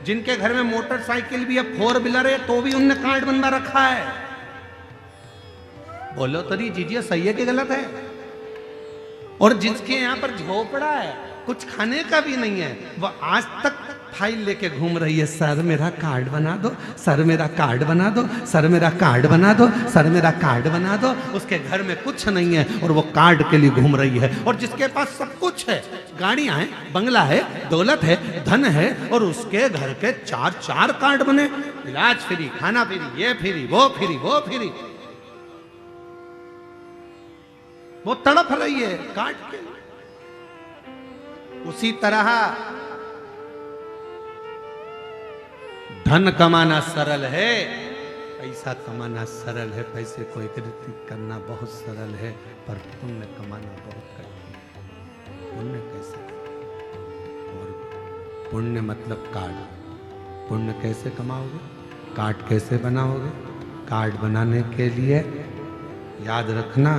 जिनके घर में मोटरसाइकिल भी है, 4 व्हीलर है, तो भी उनने कार्ड बनवा रखा है। बोलो तो नहीं जीजिए, सही है कि गलत है? और जिसके यहाँ पर झोपड़ा है, कुछ खाने का भी नहीं है, वो आज तक फाइल लेके घूम रही है, सर मेरा कार्ड बना दो, सर मेरा कार्ड बना दो, सर मेरा कार्ड बना दो, सर मेरा कार्ड बना दो। उसके घर में कुछ नहीं है और वो कार्ड के लिए घूम रही है। और जिसके पास सब कुछ है, गाड़ियां हैं, बंगला है, दौलत है, धन है, और उसके घर के 4 कार्ड बने, इलाज फ्री, खाना फ्री, ये फ्री, वो फ्री, वो फ्री। वो तड़प रही है कार्ड के। उसी तरह धन कमाना सरल है, पैसा कमाना सरल है, पैसे को एकत्रित करना बहुत सरल है, पर पुण्य कमाना बहुत कठिन है। पुण्य कैसे? और पुण्य मतलब कार्ड। पुण्य कैसे कमाओगे? कार्ड कैसे बनाओगे? कार्ड बनाने के लिए याद रखना,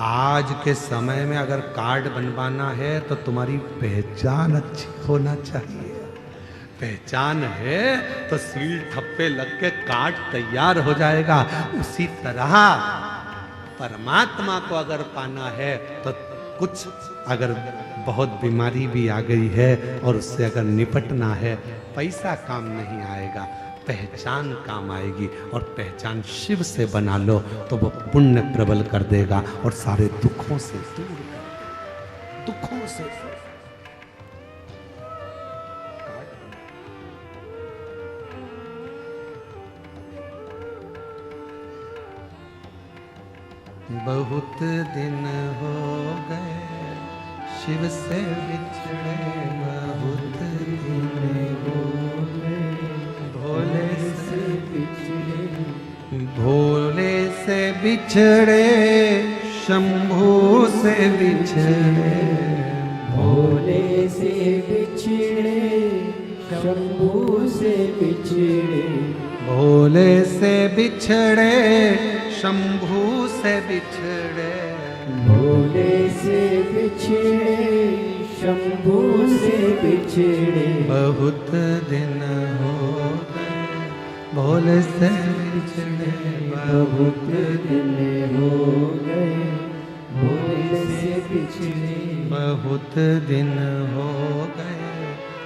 आज के समय में अगर कार्ड बनवाना है तो तुम्हारी पहचान अच्छी होना चाहिए। पहचान है तो सील ठप्पे लग के कार्ड तैयार हो जाएगा। उसी तरह परमात्मा को अगर पाना है तो कुछ, अगर बहुत बीमारी भी आ गई है और उससे अगर निपटना है, पैसा काम नहीं आएगा, पहचान काम आएगी। और पहचान शिव से बना लो तो वो पुण्य प्रबल कर देगा और सारे दुखों से दूर कर देगा, दुखों से। बहुत दिन हो गए शिव से बिछड़े, बहुत दिन हो गए भोले से बिछड़े, भोले से बिछड़े, शंभू से बिछड़े, भोले से बिछड़े, शंभू से बिछड़े, भोले से बिछड़े शंभू से बिछड़े, भोले से बिछड़े शंभू से बिछड़े, बहुत दिन हो गए भोले से बिछड़े, बहुत दिन हो गए भोले से बिछड़े, बहुत दिन हो गए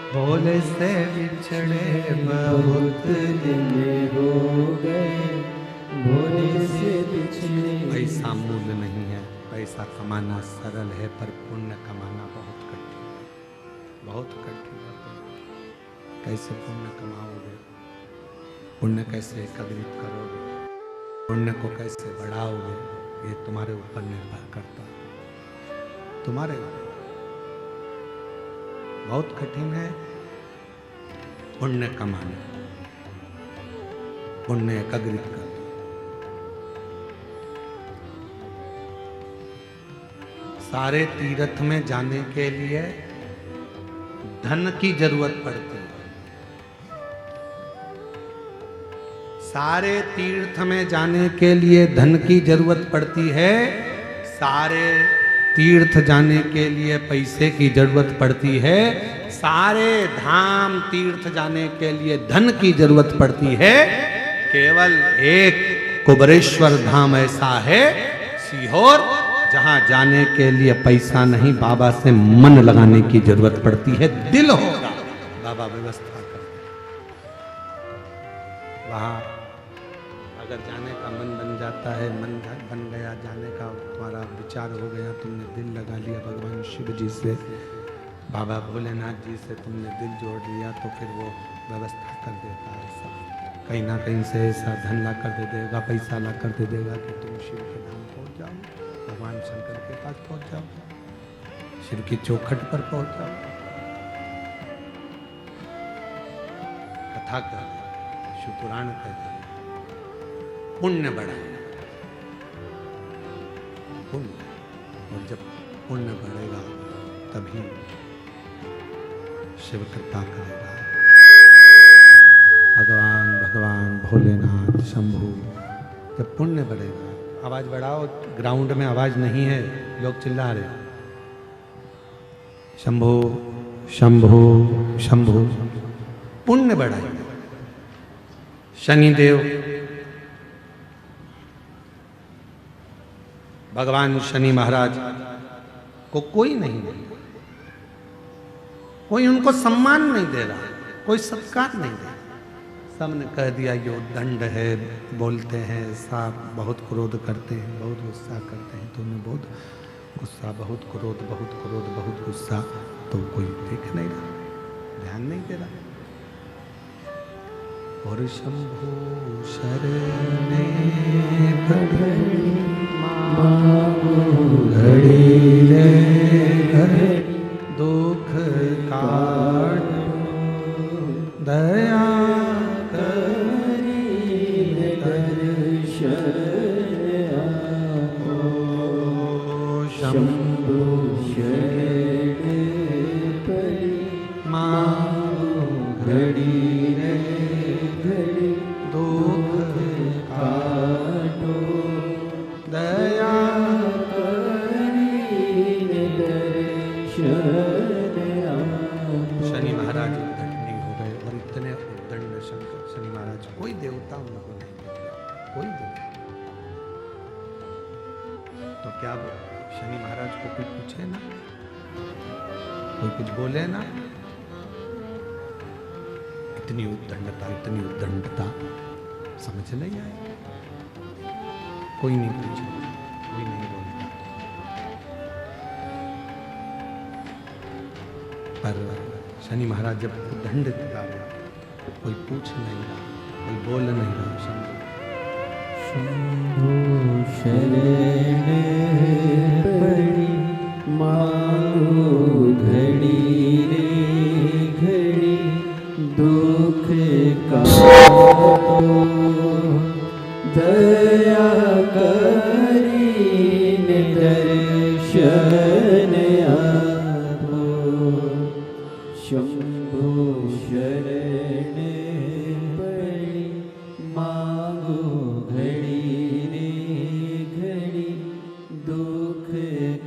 भोले से बिछड़े, बहुत दिन हो गए भोले से बिछड़े। पैसा मूल नहीं है, पैसा कमाना सरल है पर पुण्य कमाना बहुत कठिन है, बहुत कठिन है। कैसे पुण्य कमाओगे, पुण्य कैसे एकत्रित करोगे, पुण्य को कैसे बढ़ाओगे, ये तुम्हारे ऊपर निर्भर करता है, तुम्हारे ऊपर। बहुत कठिन है पुण्य कमाना, पुण्य एकत्रित करना। सारे तीर्थ में जाने के लिए धन की जरूरत पड़ती है। सारे तीर्थ में जाने के लिए धन की जरूरत पड़ती है, सारे तीर्थ जाने के लिए पैसे की जरूरत पड़ती है, सारे धाम तीर्थ जाने के लिए धन की जरूरत पड़ती है। केवल एक कुबरेश्वर धाम ऐसा है सीहोर, जहां जाने के लिए पैसा नहीं, बाबा से मन लगाने की जरूरत पड़ती है। दिल होगा, बाबा व्यवस्था कर। वहां अगर जाने का मन बन जाता है, मन बन गया जाने का, तुम्हारा विचार हो गया, तुमने दिल लगा लिया भगवान शिव जी से, बाबा भोलेनाथ जी से तुमने दिल जोड़ लिया, तो फिर वो व्यवस्था कर देता है सब। कहीं ना कहीं से ऐसा धन ला कर दे देगा, पैसा ला कर दे देगा कि तुम शिव के धाम पहुंच जाओ, भगवान शंकर के पास पहुंच जाओ, शिव की चौखट पर पहुंच जाओ। कथा कर, शिव पुराण कहते हैं पुण्य बढ़ा, पुण्य, और जब पुण्य बढ़ेगा तभी शिव कृपा करेगा। भगवान भोलेनाथ शंभू, जब पुण्य बढ़ेगा। आवाज बढ़ाओ, ग्राउंड में आवाज नहीं है, लोग चिल्ला रहे। शंभू शंभू शंभू, पुण्य बढ़ाएगा। शनिदेव, भगवान शनि महाराज को कोई नहीं दे, कोई उनको सम्मान नहीं दे रहा, कोई सत्कार नहीं दे रहा। सबने कह दिया ये दंड है, बोलते हैं साफ, बहुत क्रोध करते हैं, बहुत गुस्सा करते हैं, तो उन्हें बहुत गुस्सा, बहुत क्रोध, बहुत क्रोध, बहुत गुस्सा, तो कोई देख नहीं रहा, ध्यान नहीं दे रहा। और शंभू शरणे पड़ी घड़ी रे घड़ी, दुख काट दया शंभू शरणे पड़ी घड़ी रे घड़ी, दुख काटो दया शनि महाराज उद्दंडी हो गए, और इतने उद्दंड शंकर शनि महाराज, कोई देवता उनको नहीं मिला, कोई देवता। तो क्या शनि महाराज को कोई पूछे ना, कोई कुछ बोले ना, इतनी उद्दंडता समझ नहीं आए। कोई नहीं पूछा, कोई नहीं बोलता, पर शनि महाराज जब दंड दिया गया, कोई पूछ नहीं रहा, कोई बोल नहीं रहा। शंभू शरणे पड़ी मांगो घड़ी रे घड़ी, दुख काटो दया करीन दर्शन आपो। शंभु शरण पड़ी मांगो घड़ी रे घड़ी दुख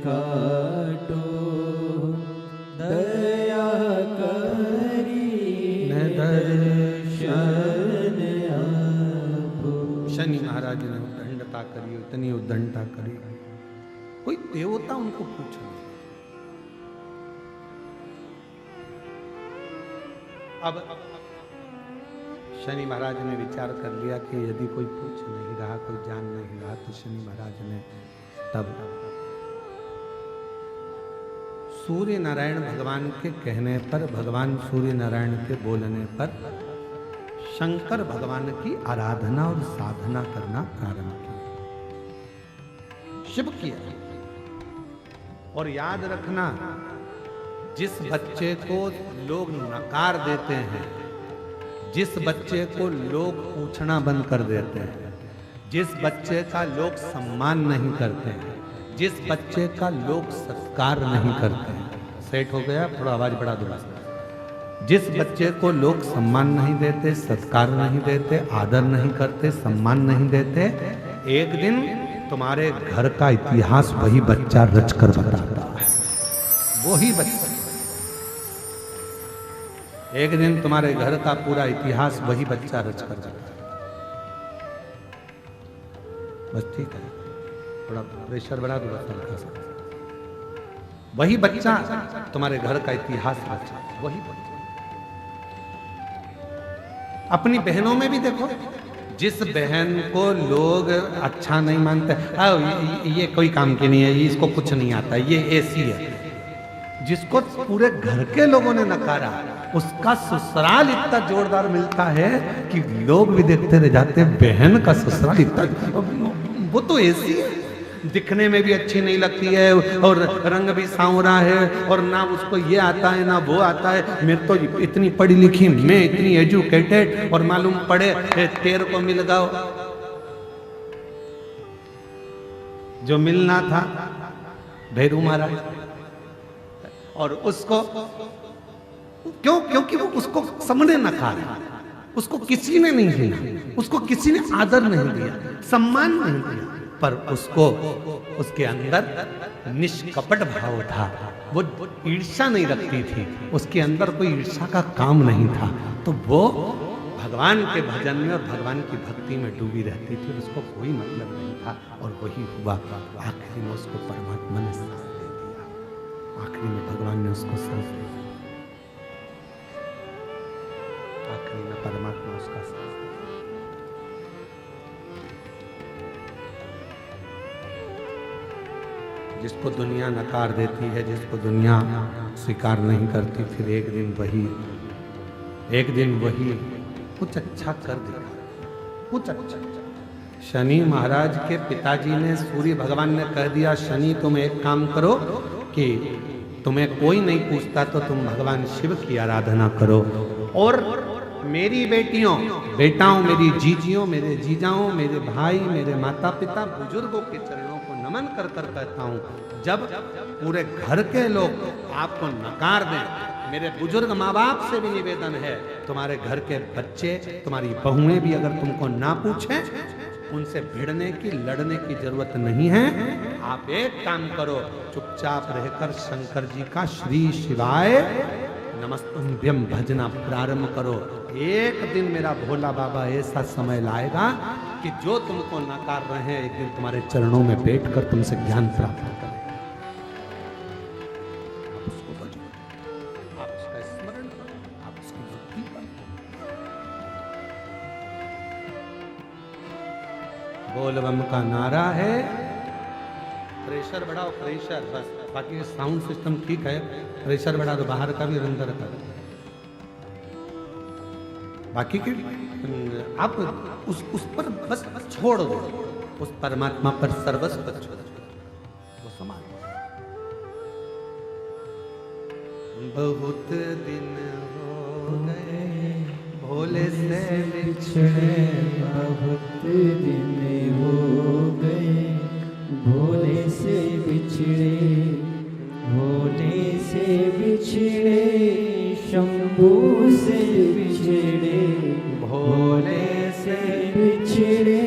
काटो दया करी दर्शन आपो। शनि महाराज ने उद्दंडता करी, इतनी उद्दंडता करी, कोई देवता उनको पूछा। अब शनि महाराज ने विचार कर लिया कि यदि कोई पूछ नहीं रहा, कोई जान नहीं रहा, तो शनि महाराज ने तब सूर्य नारायण भगवान के कहने पर, भगवान सूर्य नारायण के बोलने पर शंकर भगवान की आराधना और साधना करना प्रारंभ किया, शिव किया। और याद रखना, जिस बच्चे को लोग नकार देते हैं, जिस बच्चे को लोग पूछना बंद कर देते हैं, जिस बच्चे का लोग सम्मान नहीं करते हैं, जिस बच्चे का लोग सत्कार नहीं करते हैं, सेट हो गया, थोड़ा आवाज बढ़ा दो। जिस बच्चे को लोग सम्मान नहीं देते, सत्कार नहीं देते, आदर नहीं करते, सम्मान नहीं देते, एक दिन तुम्हारे घर का इतिहास वही बच्चा रच कर बताता है। वही बच्चा, एक दिन तुम्हारे घर का पूरा इतिहास वही बच्चा रच कर जाता है। बस ठीक है, थोड़ा प्रेशर बढ़ा दो हल्का सा। वही बच्चा तुम्हारे घर का इतिहास रचा, वही बच्चा। अपनी बहनों में भी देखो, जिस बहन को लोग अच्छा नहीं मानते, ये कोई काम की नहीं है, ये इसको कुछ नहीं आता, ये ऐसी है, जिसको पूरे घर के लोगों ने नकारा, उसका ससुराल इतना जोरदार मिलता है कि लोग भी देखते रह जाते। बहन का ससुराल इतना, वो तो ऐसी है, दिखने में भी अच्छी नहीं लगती है, और रंग भी सांवरा है, और ना उसको ये आता है ना वो आता है। मैं तो इतनी पढ़ी लिखी, मैं इतनी एजुकेटेड, और मालूम पड़े तेरे को मिल गया जो मिलना था भैरू महाराज। और उसको क्यों? क्योंकि वो उसको सबने नकारा, उसको किसी ने नहीं दिया, उसको किसी ने आदर नहीं दिया, सम्मान नहीं दिया, पर उसको, उसके अंदर निष्कपट भाव था, वो ईर्ष्या नहीं रखती थी, उसके अंदर कोई ईर्ष्या का काम नहीं था, तो वो भगवान के भजन में और भगवान की भक्ति में डूबी रहती थी, उसको कोई मतलब नहीं था। और वही हुआ, आखिरी में उसको परमात्मा ने साथ दे दिया, आखिरी में भगवान ने उसको साथ दे दिया, आखिरी में परमात्मा उसका साथ। जिसको दुनिया नकार देती है, जिसको दुनिया स्वीकार नहीं करती, फिर एक दिन वही कुछ अच्छा कर दिखा, कुछ अच्छा। शनि महाराज के पिताजी ने, सूर्य भगवान ने कह दिया, शनि तुम एक काम करो कि तुम्हें कोई नहीं पूछता तो तुम भगवान शिव की आराधना करो, और मेरी बेटियों, बेटाओं, मेरी जीजियों, मेरे जीजाओं, मेरे भाई, मेरे माता पिता, बुजुर्गों के चरणों को नमन कर कर कहता हूँ, जब पूरे घर के लोग आपको नकार दें, मेरे बुजुर्ग माँ बाप से भी निवेदन है, तुम्हारे घर के बच्चे, तुम्हारी बहुएं भी अगर तुमको ना पूछें, उनसे भिड़ने की, लड़ने की जरूरत नहीं है। आप एक काम करो, चुपचाप रहकर शंकर जी का श्री शिवाय नमस्तुभ्यं भजना प्रारंभ करो। एक दिन मेरा भोला बाबा ऐसा समय लाएगा कि जो तुमको नकार रहे हैं, एक दिन तुम्हारे चरणों में बैठकर तुमसे ज्ञान प्राप्त करें। आप उसको भजो, आप उसका स्मरण करो, आप उसकी भक्ति करो। बोल बम का नारा है, प्रेशर बढ़ाओ, प्रेशर, बस बाकी साउंड सिस्टम ठीक है, प्रेशर बढ़ा दो, बाहर का भी और अंदर का। बाकी के आप उस पर बस छोड़ दो, उस परमात्मा पर सर्वस्व पर छोड़ दो, वो समान। बहुत दिन हो गए भोले से बिछड़े, बहुत दिन हो गए भोले से बिछड़े, भोले से बिछड़े शंभू से बिछड़े, भोले से बिछड़े,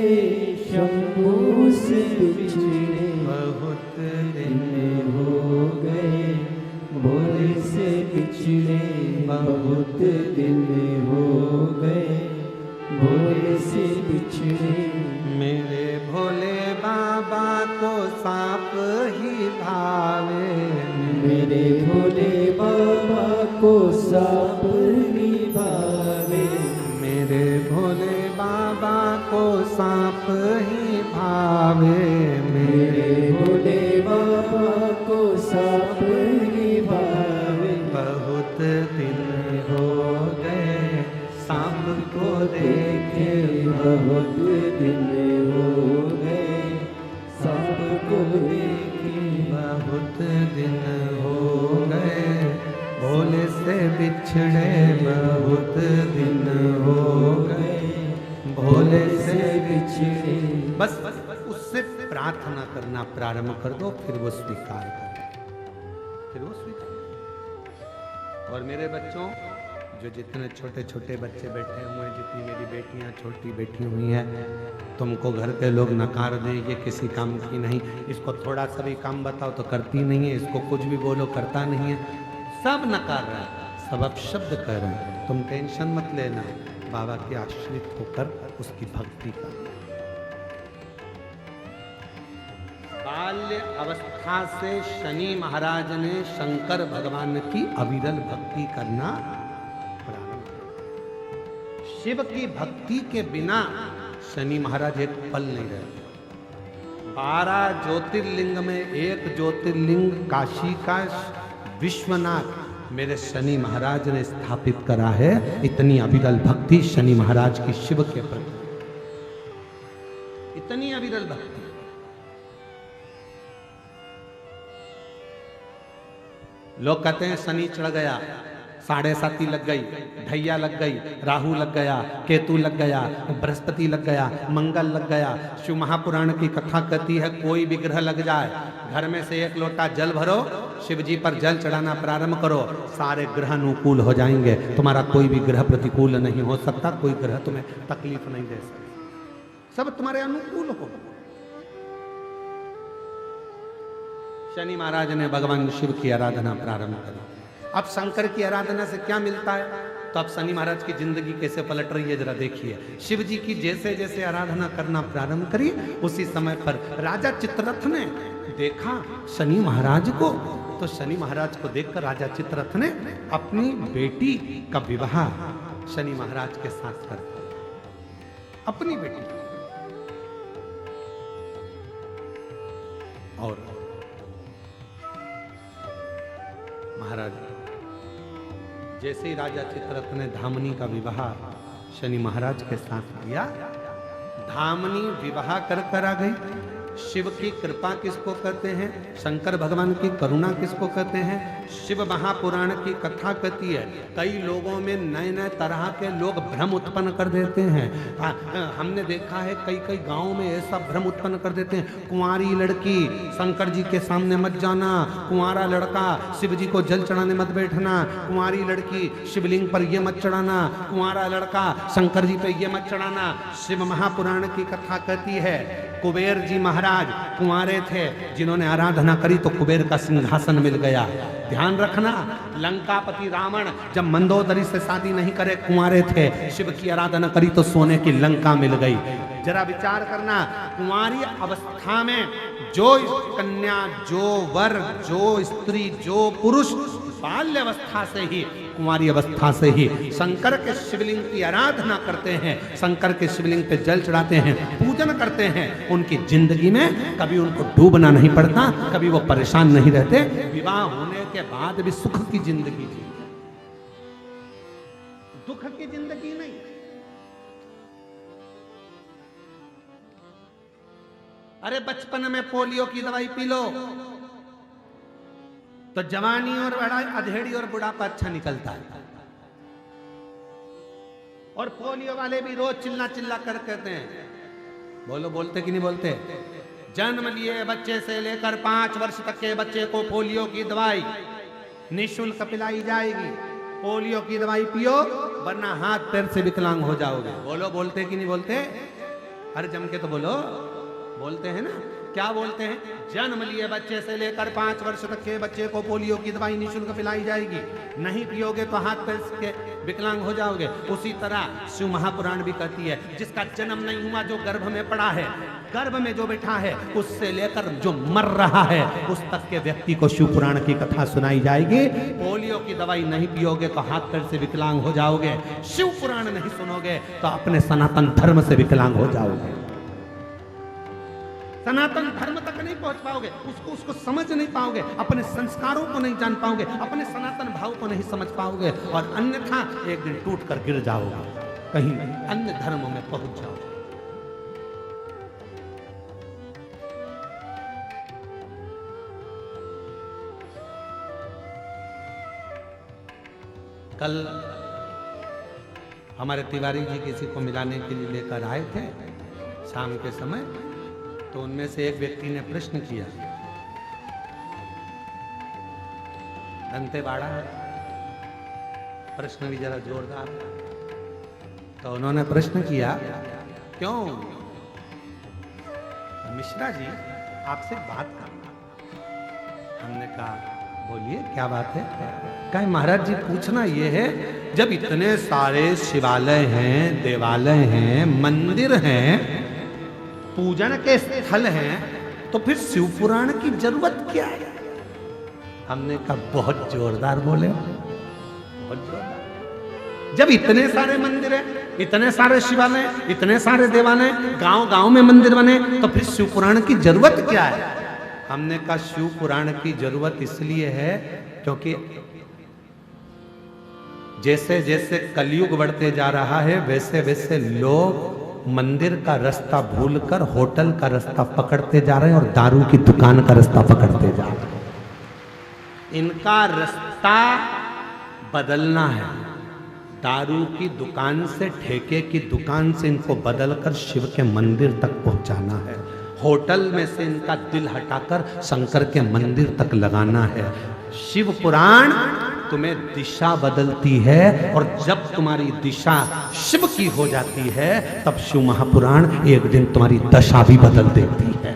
शंभू से बिछड़े बहुत दिन दिन हो गए। भोले से बिछड़े बहुत दिन हो गए। भोले से बिछड़े मेरे भोले बाबा को सांप ही भावे। मेरे भोले बाबा को सांप निभावे। मेरे भोले बाबा को सांप ही भावे। मेरे भोले बाबा को सांप निभावे। बहुत दिन हो गए सांप को देखे। बहुत दिन हो गए सांप को देखे। बहुत दिन हो गए भोले से बिछड़े। बहुत दिन हो गए भोले से बिछड़े। बस उससे प्रार्थना करना प्रारंभ कर दो, फिर वो स्वीकार कर, फिर वो स्वीकार। और मेरे बच्चों, जो जितने छोटे छोटे बच्चे बैठे हुए हैं, जितनी मेरी बेटियां छोटी बैठी हुई हैं, तुमको घर के लोग नकार दें ये किसी काम की नहीं, इसको थोड़ा सा भी काम बताओ तो करती नहीं है, इसको कुछ भी बोलो करता नहीं है, सब नकार रहे हैं, सब अपशब्द कह रहे हैं। तुम टेंशन मत लेना, बाबा के आश्रित होकर उसकी भक्ति करना। बाल्य अवस्था से शनि महाराज ने शंकर भगवान की अविरल भक्ति करना प्रारंभ किया। शिव की भक्ति के बिना शनि महाराज एक पल नहीं रहे। 12 ज्योतिर्लिंग में एक ज्योतिर्लिंग काशी का विश्वनाथ मेरे शनि महाराज ने स्थापित करा है। इतनी अविरल भक्ति शनि महाराज की शिव के प्रति, इतनी अविरल भक्ति। लोग कहते हैं शनि चढ़ गया, 7.5 लग गई, ढैया लग गई, राहु लग गया, केतु लग गया, बृहस्पति लग गया, मंगल लग गया। शिव महापुराण की कथा कहती है कोई भी ग्रह लग जाए, घर में से एक लोटा जल भरो, शिव जी पर जल चढ़ाना प्रारंभ करो, सारे ग्रह अनुकूल हो जाएंगे। तुम्हारा कोई भी ग्रह प्रतिकूल नहीं हो सकता, कोई ग्रह तुम्हें तकलीफ नहीं दे सकता, सब तुम्हारे अनुकूल हो। शनि महाराज ने भगवान शिव की आराधना प्रारंभ करी। अब शंकर की आराधना से क्या मिलता है, तो अब शनि महाराज की जिंदगी कैसे पलट रही है जरा देखिए। शिव जी की जैसे जैसे आराधना करना प्रारंभ करी, उसी समय पर राजा चित्ररथ ने देखा शनि महाराज को, तो शनि महाराज को देखकर राजा चित्ररथ ने अपनी बेटी का विवाह शनि महाराज के साथ कर दिया, अपनी बेटी। और महाराज जैसे ही राजा चित्ररथ ने धामनी का विवाह शनि महाराज के साथ किया, धामनी विवाह कर आ गई। शिव की कृपा किसको कहते हैं, शंकर भगवान की करुणा किसको कहते हैं। शिव महापुराण की कथा कहती है कई लोगों में नए नए तरह के लोग भ्रम उत्पन्न कर देते हैं। हमने देखा है कई कई गांवों में ऐसा भ्रम उत्पन्न कर देते हैं, कुंवारी लड़की शंकर जी के सामने मत जाना, कुंवारा लड़का शिव जी को जल चढ़ाने मत बैठना, कुंवारी लड़की शिवलिंग पर ये मत चढ़ाना, कुंवारा लड़का शंकर जी पे ये मत चढ़ाना। शिव महापुराण की कथा कहती है कुबेर जी महाराज कुंवारे थे, जिन्होंने आराधना करी तो कुबेर का सिंहासन मिल गया। ध्यान रखना, लंकापति रावण जब मंदोदरी से शादी नहीं करे, कुंवारे थे, शिव की आराधना करी तो सोने की लंका मिल गई। जरा विचार करना, कुंवारी अवस्था में जो कन्या, जो वर, जो स्त्री, जो पुरुष बाल्य अवस्था से ही, कुंवारी अवस्था से ही शंकर के शिवलिंग की आराधना करते हैं, शंकर के शिवलिंग पे जल चढ़ाते हैं, पूजन करते हैं, उनकी जिंदगी में कभी उनको डूबना नहीं पड़ता, कभी वो परेशान नहीं रहते, विवाह होने के बाद भी सुख की जिंदगी जी, दुख की जिंदगी नहीं। अरे बचपन में पोलियो की दवाई पी लो तो जवानी और बड़ा अधेड़ी और बुढ़ापा अच्छा निकलता है। और पोलियो वाले भी रोज चिल्ला चिल्ला कर कहते हैं, बोलो बोलते कि नहीं बोलते, जन्म लिए बच्चे से लेकर 5 वर्ष तक के बच्चे को पोलियो की दवाई निःशुल्क पिलाई जाएगी। पोलियो की दवाई पियो वरना हाथ पैर से विकलांग हो जाओगे। बोलो, बोलते कि नहीं बोलते? अरे जम के तो बोलो, बोलते हैं ना। क्या बोलते हैं? जन्म लिए बच्चे से लेकर 5 वर्ष तक के बच्चे को पोलियो की दवाई निःशुल्क पिलाई जाएगी, नहीं पियोगे तो हाथ पैर के विकलांग हो जाओगे। उसी तरह शिव महापुराण भी कहती है, जिसका जन्म नहीं हुआ, जो गर्भ में पड़ा है, गर्भ में जो बैठा है, उससे लेकर जो मर रहा है उस तक के व्यक्ति को शिव पुराण की कथा सुनाई जाएगी। पोलियो की दवाई नहीं पियोगे तो हाथ पैर से विकलांग हो जाओगे, शिव पुराण नहीं सुनोगे तो अपने सनातन धर्म से विकलांग हो जाओगे। सनातन धर्म तक नहीं पहुंच पाओगे, उसको समझ नहीं पाओगे, अपने संस्कारों को नहीं जान पाओगे, अपने सनातन भाव को नहीं समझ पाओगे, और अन्यथा एक दिन टूट कर गिर जाओगे, कहीं अन्य धर्मों में पहुंच जाओगे। कल हमारे तिवारी जी किसी को मिलाने के लिए लेकर आए थे शाम के समय, तो उनमें से एक व्यक्ति ने प्रश्न किया, दंतेवाड़ा है, प्रश्न भी जरा जोरदार। तो उन्होंने प्रश्न किया, क्यों मिश्रा जी आपसे बात करना। हमने कहा बोलिए क्या बात है। कहा महाराज जी पूछना ये है, जब इतने सारे शिवालय हैं, देवालय हैं, मंदिर हैं, पूजन के स्थल हैं, तो फिर शिव पुराण की जरूरत क्या है। हमने कहा बहुत जोरदार बोले, बहुत जोरदार। जब इतने सारे मंदिर हैं, इतने सारे शिवालय, इतने सारे देवालय, गांव गांव में मंदिर बने, तो फिर शिव पुराण की जरूरत क्या है। हमने कहा शिव पुराण की जरूरत इसलिए है क्योंकि जैसे जैसे कलयुग बढ़ते जा रहा है, वैसे वैसे लोग मंदिर का रास्ता भूलकर होटल का रास्ता पकड़ते जा रहे हैं और दारू की दुकान का रास्ता पकड़ते जा रहे हैं। इनका रास्ता बदलना है, दारू की दुकान से, ठेके की दुकान से इनको बदलकर शिव के मंदिर तक पहुंचाना है। होटल में से इनका दिल हटाकर शंकर के मंदिर तक लगाना है। शिव पुराण तुम्हें दिशा बदलती है, और जब तुम्हारी दिशा शिव की हो जाती है, तब शिव महापुराण एक दिन तुम्हारी दशा भी बदल देती है।